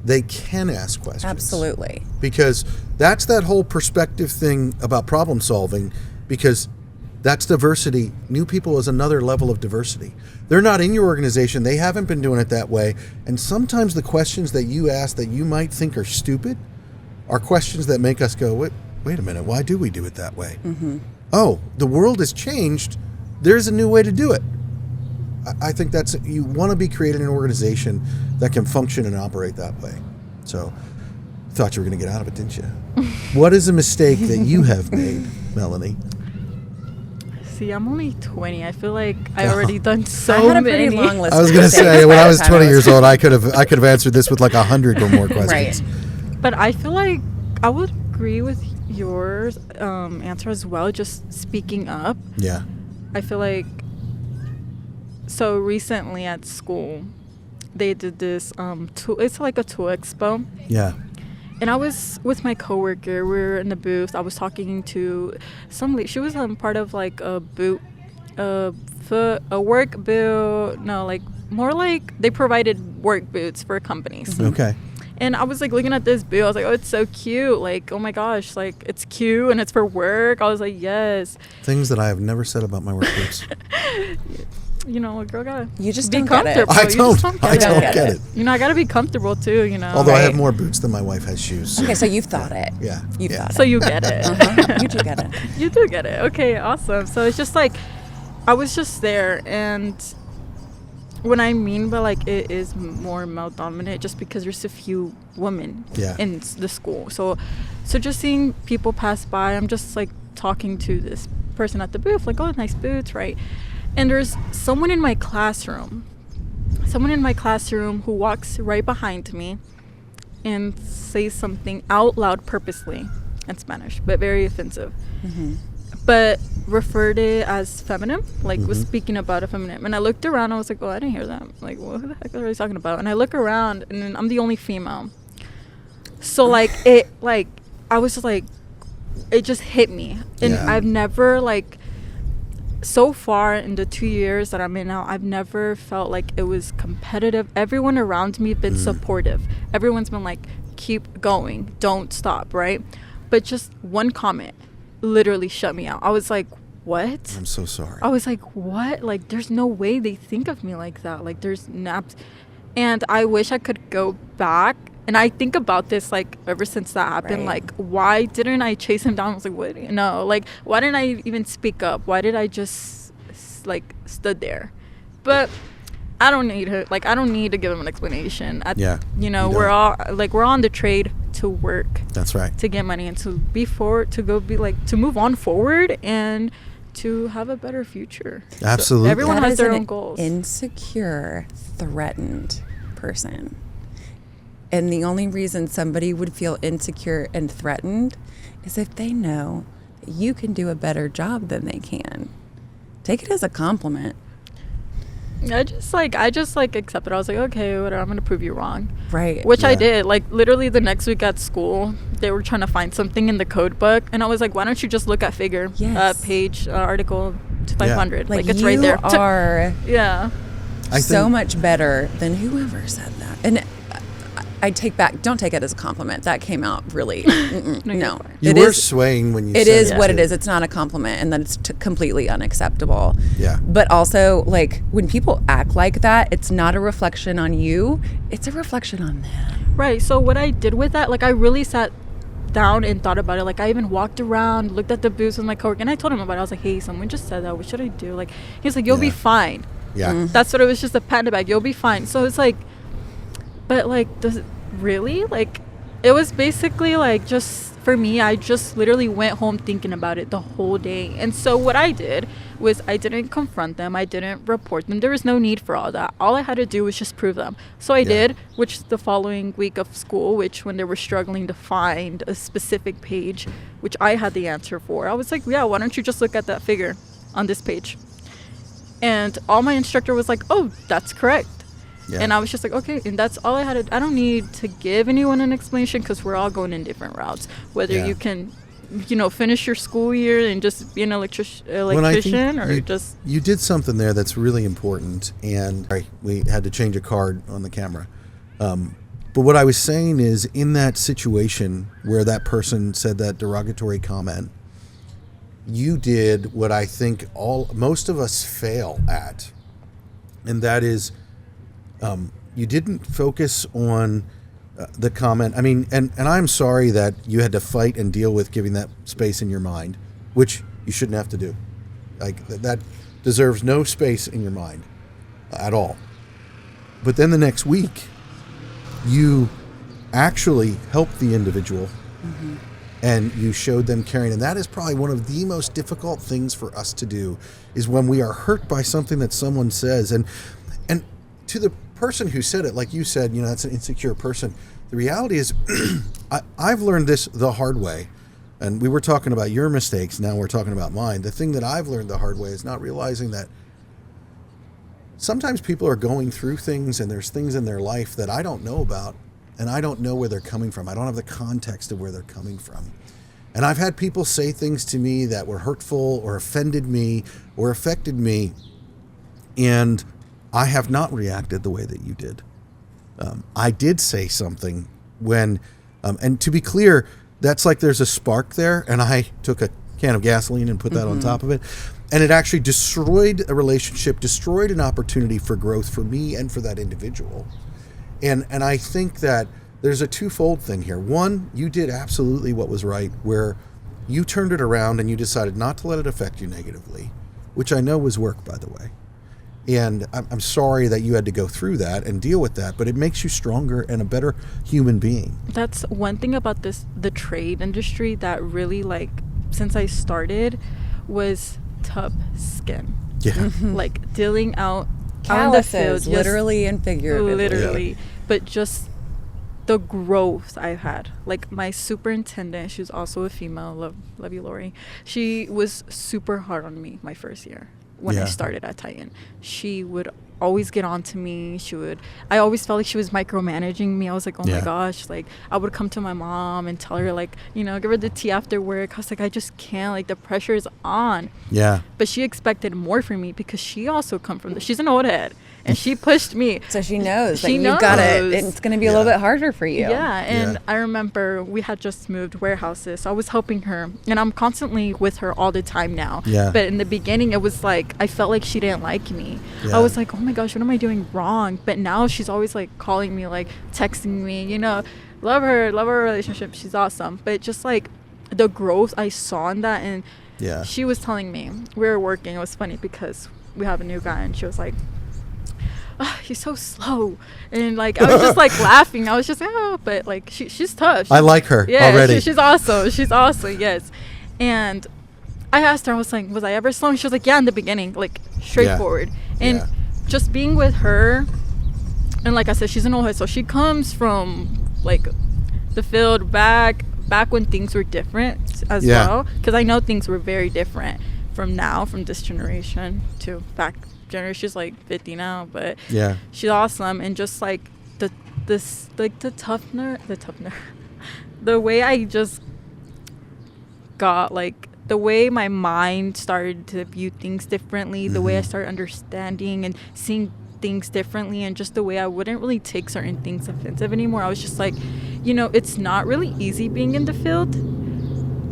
they can ask questions. Absolutely. Because that's that whole perspective thing about problem solving, because that's diversity. New people is another level of diversity. They're not in your organization. They haven't been doing it that way. And sometimes the questions that you ask that you might think are stupid are questions that make us go, wait a minute, why do we do it that way? Oh, the world has changed. There's a new way to do it. I think you want to be creating an organization that can function and operate that way. So, thought you were going to get out of it, didn't you? What is a mistake that you have made, Melanie? See, I'm only 20. I feel like I already done so I had a many. pretty long list. I was going to say, when I was 20 years old, I could have answered this with like 100 or more questions. Right. But I feel like I would agree with your answer as well, just speaking up. Yeah. I feel like, so recently at school, they did this, it's like a tool expo. Yeah. And I was with my coworker. We were in the booth. I was talking to some lady. She was part of like a boot, a work boot. No, like more like they provided work boots for companies. Okay. And I was like looking at this boot. I was like, oh, it's so cute. Like, oh my gosh, like it's cute and it's for work. I was like, yes. Things that I have never said about my work boots. You know, a girl gotta You just be don't get it. comfortable. I don't get it. You know, I gotta be comfortable too. You know. Although I have Right. more boots than my wife has shoes. Okay, so you've thought it. Yeah. You've Yeah. thought it. So you get it. You do get it. You do get it. Okay, awesome. So it's just like, I was just there, and what I mean by like it is more male dominant, just because there's a few women in the school. So just seeing people pass by, I'm just like talking to this person at the booth, like, oh, nice boots, right? And there's someone in my classroom who walks right behind me and says something out loud purposely in Spanish, but very offensive. but referred it as feminine, like was speaking about a feminine. And I looked around, I was like, oh, I didn't hear that. Like, what the heck are they talking about? And I look around, and I'm the only female. So like I was just like, it just hit me. And I've never, like, so far in the 2 years that I'm in now, I've never felt like it was competitive. Everyone around me has been supportive. Everyone's been like, keep going, don't stop, right? But just one comment literally shut me out. I was like, what? I'm so sorry. I was like, what? Like, there's no way they think of me like that. Like, there's naps. And I wish I could go back. And I think about this, like, ever since that happened. Right. Like, why didn't I chase him down? I was like, what? No. Like, why didn't I even speak up? Why did I just, like, stood there? But I don't need to, like, I don't need to give him an explanation. You know, we're all, like, we're on the trade to work. That's right. To get money and to be forward, to go be, like, to move on forward and to have a better future. Absolutely. So everyone That has is their an own goals. Insecure, threatened person. And the only reason somebody would feel insecure and threatened is if they know that you can do a better job than they can. Take it as a compliment. I just accepted. I was like, okay, whatever, I'm gonna prove you wrong. Right. Which I did. Like, literally the next week at school, they were trying to find something in the code book, and I was like, why don't you just look at figure, page, article 500. Like, it's right there. You are I much better than whoever said that. And I take back, don't take it as a compliment. That came out really, no. You were swaying when you said it. It is what too. it is. It's not a compliment, and that it's completely unacceptable. Yeah. But also, like, when people act like that, it's not a reflection on you. It's a reflection on them. Right. So what I did with that, like, I really sat down and thought about it. Like, I even walked around, looked at the booths with my coworker, and I told him about it. I was like, hey, someone just said that. What should I do? Like, he was like, you'll be fine. Yeah. That's what it was, just a pat in the back. You'll be fine. So it's like, but, like, really? Like, it was basically, like, just for me, I just literally went home thinking about it the whole day. And so what I did was I didn't confront them. I didn't report them. There was no need for all that. All I had to do was just prove them. So I did, which the following week of school, which when they were struggling to find a specific page, which I had the answer for, I was like, yeah, why don't you just look at that figure on this page? And all my instructor was like, oh, that's correct. Yeah. And I was just like, okay, and that's all I had to, I don't need to give anyone an explanation because we're all going in different routes. Whether you can, you know, finish your school year and just be an electrician or just... You did something there that's really important, and we had to change a card on the camera. But what I was saying is, in that situation where that person said that derogatory comment, you did what I think most of us fail at, and that is... you didn't focus on the comment. I mean, and I'm sorry that you had to fight and deal with giving that space in your mind, which you shouldn't have to do. Like, that deserves no space in your mind at all. But then the next week, you actually helped the individual and you showed them caring. And that is probably one of the most difficult things for us to do, is when we are hurt by something that someone says. And to the person who said it, like you said, you know, that's an insecure person. The reality is, I've learned this the hard way. And we were talking about your mistakes. Now we're talking about mine. The thing that I've learned the hard way is not realizing that sometimes people are going through things and there's things in their life that I don't know about, and I don't know where they're coming from. I don't have the context of where they're coming from. And I've had people say things to me that were hurtful or offended me or affected me, and I have not reacted the way that you did. I did say something when, and to be clear, that's like there's a spark there, and I took a can of gasoline and put that on top of it, and it actually destroyed a relationship, destroyed an opportunity for growth for me and for that individual. And I think that there's a twofold thing here. One, you did absolutely what was right, where you turned it around and you decided not to let it affect you negatively, which I know was work, by the way. And I'm sorry that you had to go through that and deal with that, but it makes you stronger and a better human being. That's one thing about the trade industry that really, like, since I started, was tough skin. Yeah. Like, dealing out Calluses, on the field, literally and figuratively. Literally. Yeah. But just the growth I've had. Like my superintendent, she was also a female, love you, Lori. She was super hard on me my first year when I started at Titan. She would always get on to me. I always felt like she was micromanaging me. I was like, oh my gosh. Like I would come to my mom and tell her, like, you know, give her the tea after work. I was like, I just can't, like the pressure is on. Yeah. But she expected more from me because she also come from she's an old head. And she pushed me. So she knows that you got it. It's going to be a little bit harder for you. Yeah. And I remember we had just moved warehouses. So I was helping her. And I'm constantly with her all the time now. Yeah. But in the beginning, it was like, I felt like she didn't like me. Yeah. I was like, oh my gosh, what am I doing wrong? But now she's always like calling me, like texting me, you know, love her relationship. She's awesome. But just like the growth I saw in that. And she was telling me, we were working. It was funny because we have a new guy. And she was like, oh, he's so slow, and like I was just like laughing. I was just but like she's tough. I like her already. She's awesome. Yes. And I asked her, I was like, was I ever slow? And she was like, yeah, in the beginning, like straightforward. And just being with her, and like I said, she's an old head, so she comes from like the field back when things were different as well, because I know things were very different from this generation to back. She's like 50 now, but she's awesome. And just like the tougher the way I just got, like the way my mind started to view things differently, the way I started understanding and seeing things differently, and just the way I wouldn't really take certain things offensive anymore. I was just like, you know, it's not really easy being in the field,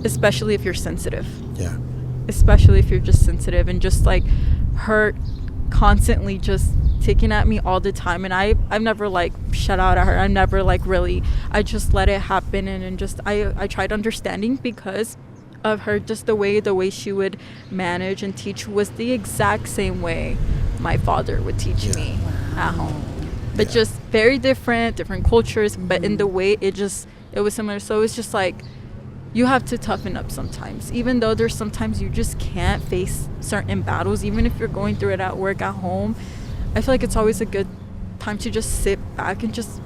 especially if you're sensitive. Especially if you're just sensitive, and just like her constantly just taking at me all the time. And I've never like shut out at her. I never like really, I just let it happen. And just I tried understanding because of her, just the way she would manage and teach was the exact same way my father would teach me at home. But just very different cultures, but in the way it was similar. So it's just like, you have to toughen up sometimes, even though there's sometimes you just can't face certain battles, even if you're going through it at work, at home. I feel like it's always a good time to just sit back and just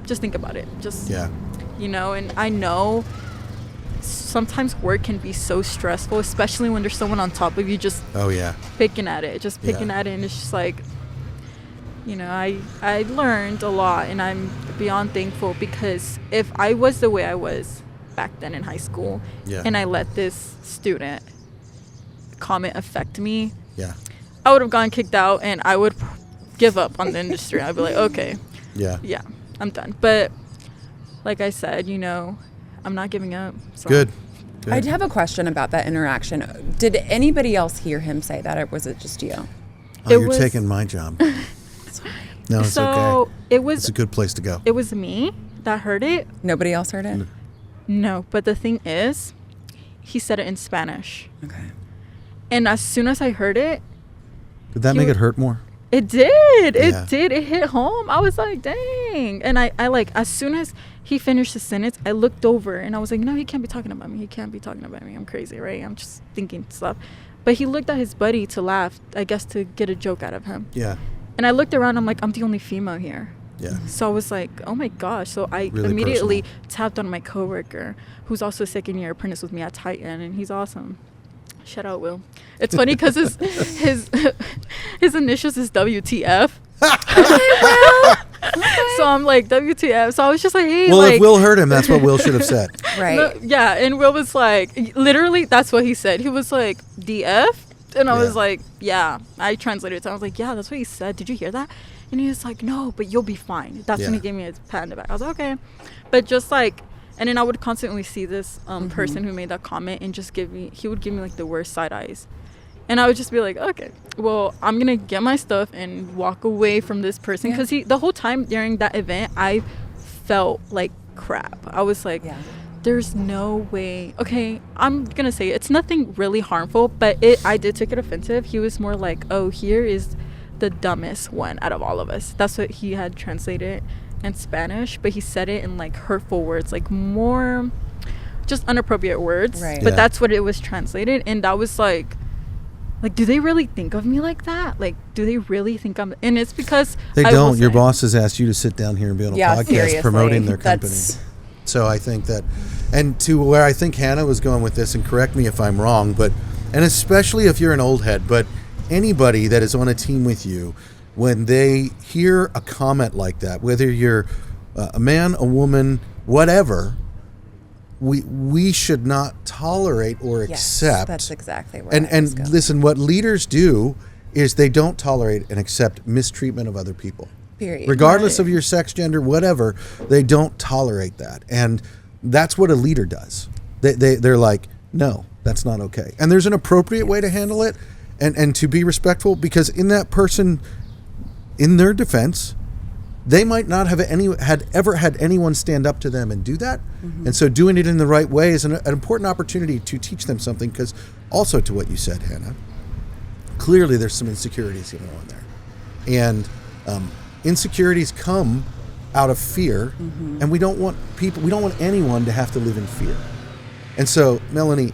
think about it. You know, and I know sometimes work can be so stressful, especially when there's someone on top of you just picking at it. And it's just like, you know, I learned a lot, and I'm beyond thankful, because if I was the way I was back then in high school and I let this student comment affect me, I would have gotten kicked out and I would give up on the industry. I'd be like, okay, I'm done. But like I said, you know, I'm not giving up. So. Good. I have a question about that interaction. Did anybody else hear him say that, or was it just you? Oh, you're taking my job. No, it's okay. It's a good place to go. It was me that heard it. Nobody else heard it? No, but the thing is, he said it in Spanish. Okay. And as soon as I heard it... Did that make it hurt more? It did. It did. It hit home. I was like, dang. And I like, as soon as he finished the sentence, I looked over and I was like, no, he can't be talking about me. He can't be talking about me. I'm crazy, right? I'm just thinking stuff. But he looked at his buddy to laugh, I guess to get a joke out of him. Yeah. And I looked around. I'm like, I'm the only female here. Yeah. So I was like, oh my gosh. So I really immediately tapped on my coworker, who's also a second-year apprentice with me at Titan, and he's awesome. Shout out, Will. It's funny because his initials is WTF. So I'm like, WTF. So I was just like, hey. Well, like, if Will heard him, that's what Will should have said. Right. No, yeah. And Will was like, literally, that's what he said. He was like, DF? And I was like, yeah. I translated it. So I was like, yeah, that's what he said. Did you hear that? And he was like, no, but you'll be fine. That's when he gave me his pat in the back. I was like, okay. But just like, and then I would constantly see this person who made that comment and just he would give me like the worst side eyes. And I would just be like, okay, well, I'm going to get my stuff and walk away from this person. Because the whole time during that event, I felt like crap. I was like, there's no way. Okay, I'm going to say it's nothing really harmful, but I did take it offensive. He was more like, oh, here is the dumbest one out of all of us. That's what he had translated in Spanish, but he said it in like hurtful words, like more just inappropriate words. Right. But that's what it was translated. And that was like, like, do they really think of me like that? Like, do they really think I'm... And it's because... They I will don't. Your say- boss has asked you to sit down here and be on a Yeah, podcast seriously. promoting their company. That's- So I think that, and to where I think Hannah was going with this, and correct me if I'm wrong, but, and especially if you're an old head, but anybody that is on a team with you, when they hear a comment like that, whether you're a man, a woman, whatever, we should not tolerate or accept. That's exactly where And I was going. listen, what leaders do is they don't tolerate and accept mistreatment of other people. Period. Regardless of your sex, gender, whatever, they don't tolerate that. And that's what a leader does. They're like, no, that's not okay. And there's an appropriate way to handle it and to be respectful, because in that person, in their defense, they might not have ever had anyone stand up to them and do that. Mm-hmm. And so doing it in the right way is an important opportunity to teach them something, because also to what you said, Hannah, clearly there's some insecurities going on there. And insecurities come out of fear, and we don't want anyone to have to live in fear. And so, Melanie,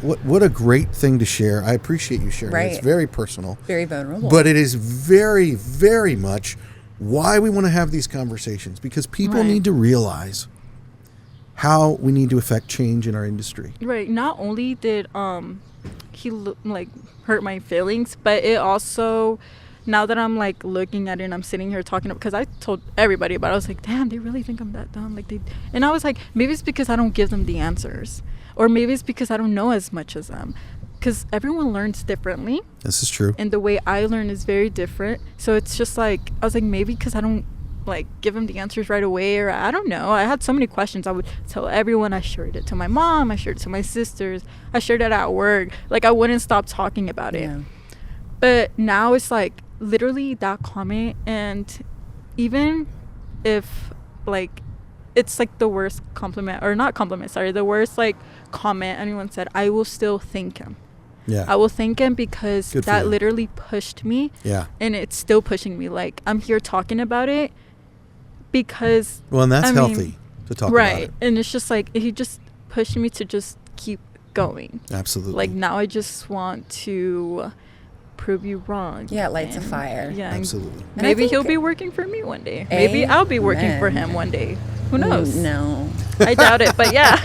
what a great thing to share. I appreciate you sharing. Right. It's very personal, Very vulnerable. but it is very, very much why we want to have these conversations, because people need to realize how we need to affect change in our industry. Right. Not only did he like hurt my feelings, but it also, now that I'm like looking at it and I'm sitting here talking, because I told everybody about it, I was like, damn, they really think I'm that dumb. And I was like, maybe it's because I don't give them the answers, or maybe it's because I don't know as much as them, because everyone learns differently. This is true. And the way I learn is very different. So it's just like, I was like, maybe because I don't like give them the answers right away, or I don't know. I had so many questions. I would tell everyone. I shared it to my mom. I shared it to my sisters. I shared it at work. Like, I wouldn't stop talking about it. Yeah. But now it's like literally that comment, and even if like it's like the worst compliment, or not compliment, sorry, the worst like comment anyone said, I will still thank him. Yeah. I will thank him, because Good for that you. literally pushed me. Yeah. And it's still pushing me. Like, I'm here talking about it because... Well, and that's I mean, healthy to talk about right. it. And it's just like, he just pushed me to just keep going. Absolutely. Like, now I just want to prove you wrong. Yeah, it lights a And, fire. Yeah. Absolutely. And I Maybe think- he'll be working for me one day. Maybe I'll be working for him one day. Who knows? No. I doubt it, but yeah.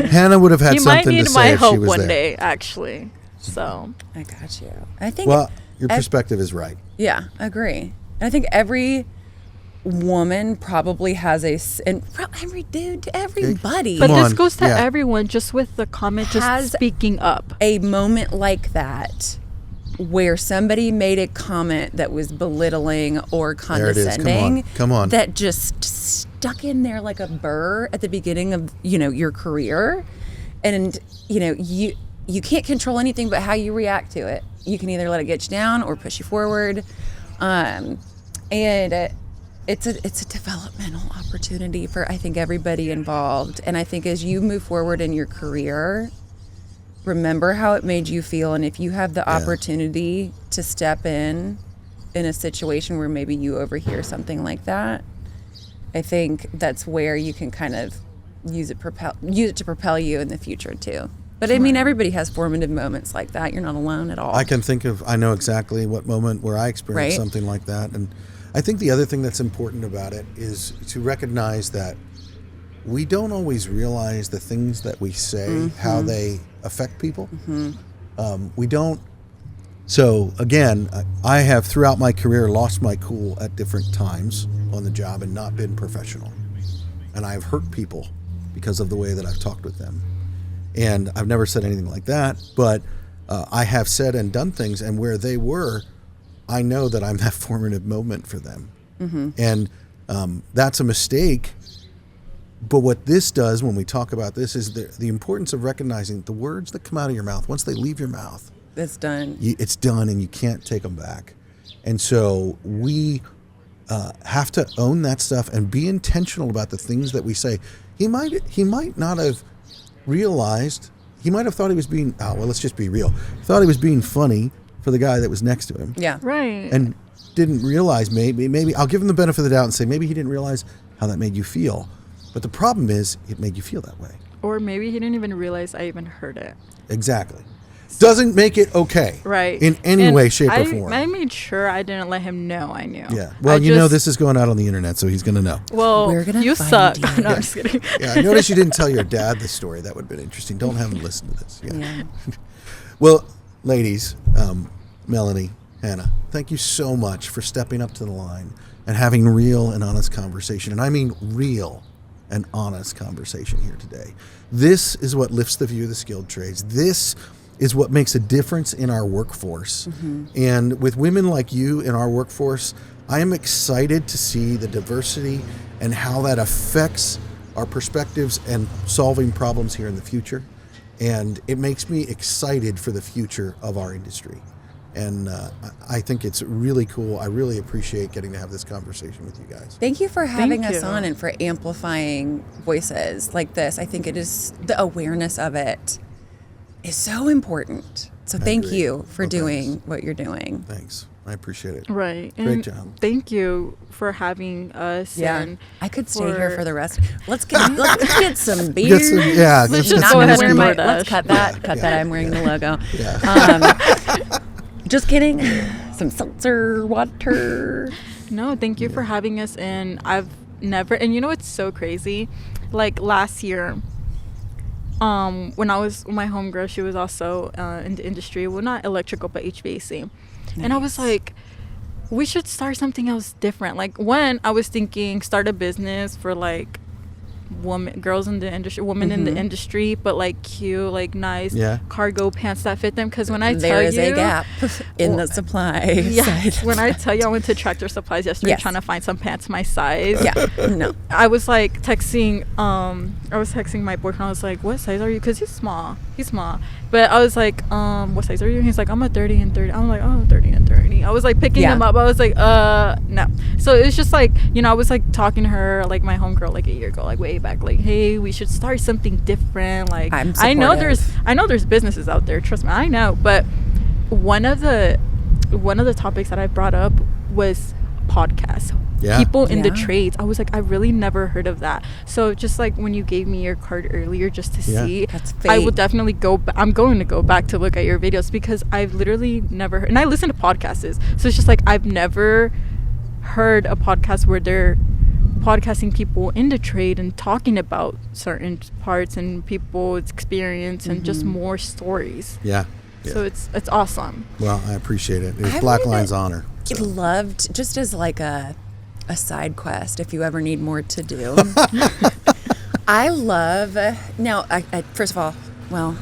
Hannah would have had He might something need to my say if she help was one there. day, actually. So... I got you. I think. Well, your perspective is right. Yeah, I agree. And I think every woman probably has every dude, to everybody. But Come this on, goes to yeah. everyone, just with the comment, Has- just speaking up. a moment like that where somebody made a comment that was belittling or There it is. Come on. condescending, Come on. that just stuck in there like a burr at the beginning of your career, and you can't control anything but how you react to it. You can either let it get you down or push you forward, and it's a developmental opportunity for, I think, everybody involved. And I think as you move forward in your career, remember how it made you feel, and if you have the opportunity to step in a situation where maybe you overhear something like that, I think that's where you can kind of use it to propel you in the future too. But I mean, everybody has formative moments like that. You're not alone at all. I know exactly what moment where I experienced Right. something like that. And I think the other thing that's important about it is to recognize that we don't always realize the things that we say, how they affect people. We don't. So again, I have throughout my career lost my cool at different times on the job and not been professional. And I've hurt people because of the way that I've talked with them. And I've never said anything like that, but I have said and done things, and where they were, I know that I'm that formative moment for them. And that's a mistake. But what this does when we talk about this is the importance of recognizing the words that come out of your mouth. Once they leave your mouth, It's done. it's done, and you can't take them back. And so we have to own that stuff and be intentional about the things that we say. He might not have realized, he might have thought he was being, let's just be real. He thought he was being funny for the guy that was next to him. Yeah. Right. And didn't realize, maybe I'll give him the benefit of the doubt and say maybe he didn't realize how that made you feel. But the problem is it made you feel that way. Or maybe he didn't even realize I even heard it. Exactly. doesn't make it okay. Right. In any And way, shape, or form. I made sure I didn't let him know I knew. Yeah. Well, this is going out on the internet, so he's going to know. Well, We're gonna you find suck. you. No, I'm just kidding. Yeah. I noticed you didn't tell your dad the story. That would have been interesting. Don't have him listen to this. Yeah. Well, ladies, Melanie, Hannah, thank you so much for stepping up to the line and having real and honest conversation. And I mean real and honest conversation here today. This is what lifts the view of the skilled trades. This is what makes a difference in our workforce. Mm-hmm. And with women like you in our workforce, I am excited to see the diversity and how that affects our perspectives and solving problems here in the future. And it makes me excited for the future of our industry. And I think it's really cool. I really appreciate getting to have this conversation with you guys. Thank you for having Thank us you. on and for amplifying voices like this. I think it is, the awareness of it is so important. So thank agree. you for Well, doing thanks. what you're doing. Thanks. I appreciate it. Right. Great And job. thank you for having us. Yeah, And I could stay here for the rest. Let's get some beer. Get some, yeah. Let's get just some go ahead whiskey. and Let's DoorDash. cut that. Cut that. I'm wearing the logo. Yeah. Just kidding. Some seltzer water. No, thank you for having us. And I've never, and you know, it's so crazy. Like last year, when I was with my homegirl, she was also in the industry. Well, not electrical, but HVAC. And I was like, we should start something else different. Like when I was thinking start a business for like girls in the industry, women in the industry, but like cute, like nice cargo pants that fit them. Because when I tell there is you, a gap in the supply yeah, side. when I tell you I went to Tractor Supplies yesterday Yes. trying to find some pants my size. Yeah, no. I was like texting my boyfriend. I was like, what size are you? Because he's small. But I was like, what size are you? He's like, I'm a 30 and 30. I'm like, oh, 30 and 30. I was like picking him up. I was like, no. So it was just like, you know, I was like talking to her, like my homegirl, like a year ago, like way back, like, hey, we should start something different. Like, I know there's businesses out there. Trust me, I know. But one of the topics that I brought up was podcasts. Yeah. People in the trades. I was like, I really never heard of that. So just like when you gave me your card earlier just to see, That's I fate. will definitely I'm going to go back to look at your videos because I've literally never heard, and I listen to podcasts. So it's just like I've never heard a podcast where they're podcasting people in the trade and talking about certain parts and people's experience and just more stories. Yeah. So it's awesome. Well, I appreciate it. It's I Blackline's would- honor. So. Loved, just as like a side quest if you ever need more to do. I love, now, I first of all, well,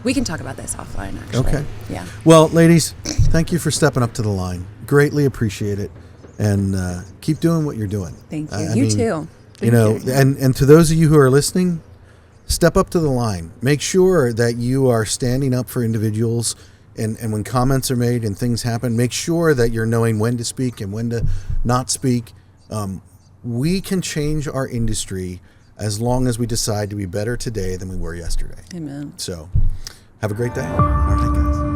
we can talk about this offline, actually. Okay. Yeah. Well, ladies, thank you for stepping up to the line. Greatly appreciate it. And keep doing what you're doing. Thank you. I You mean, too. You know, and to those of you who are listening, step up to the line. Make sure that you are standing up for individuals. And when comments are made and things happen, make sure that you're knowing when to speak and when to not speak. We can change our industry as long as we decide to be better today than we were yesterday. Amen. So have a great day. All right, guys.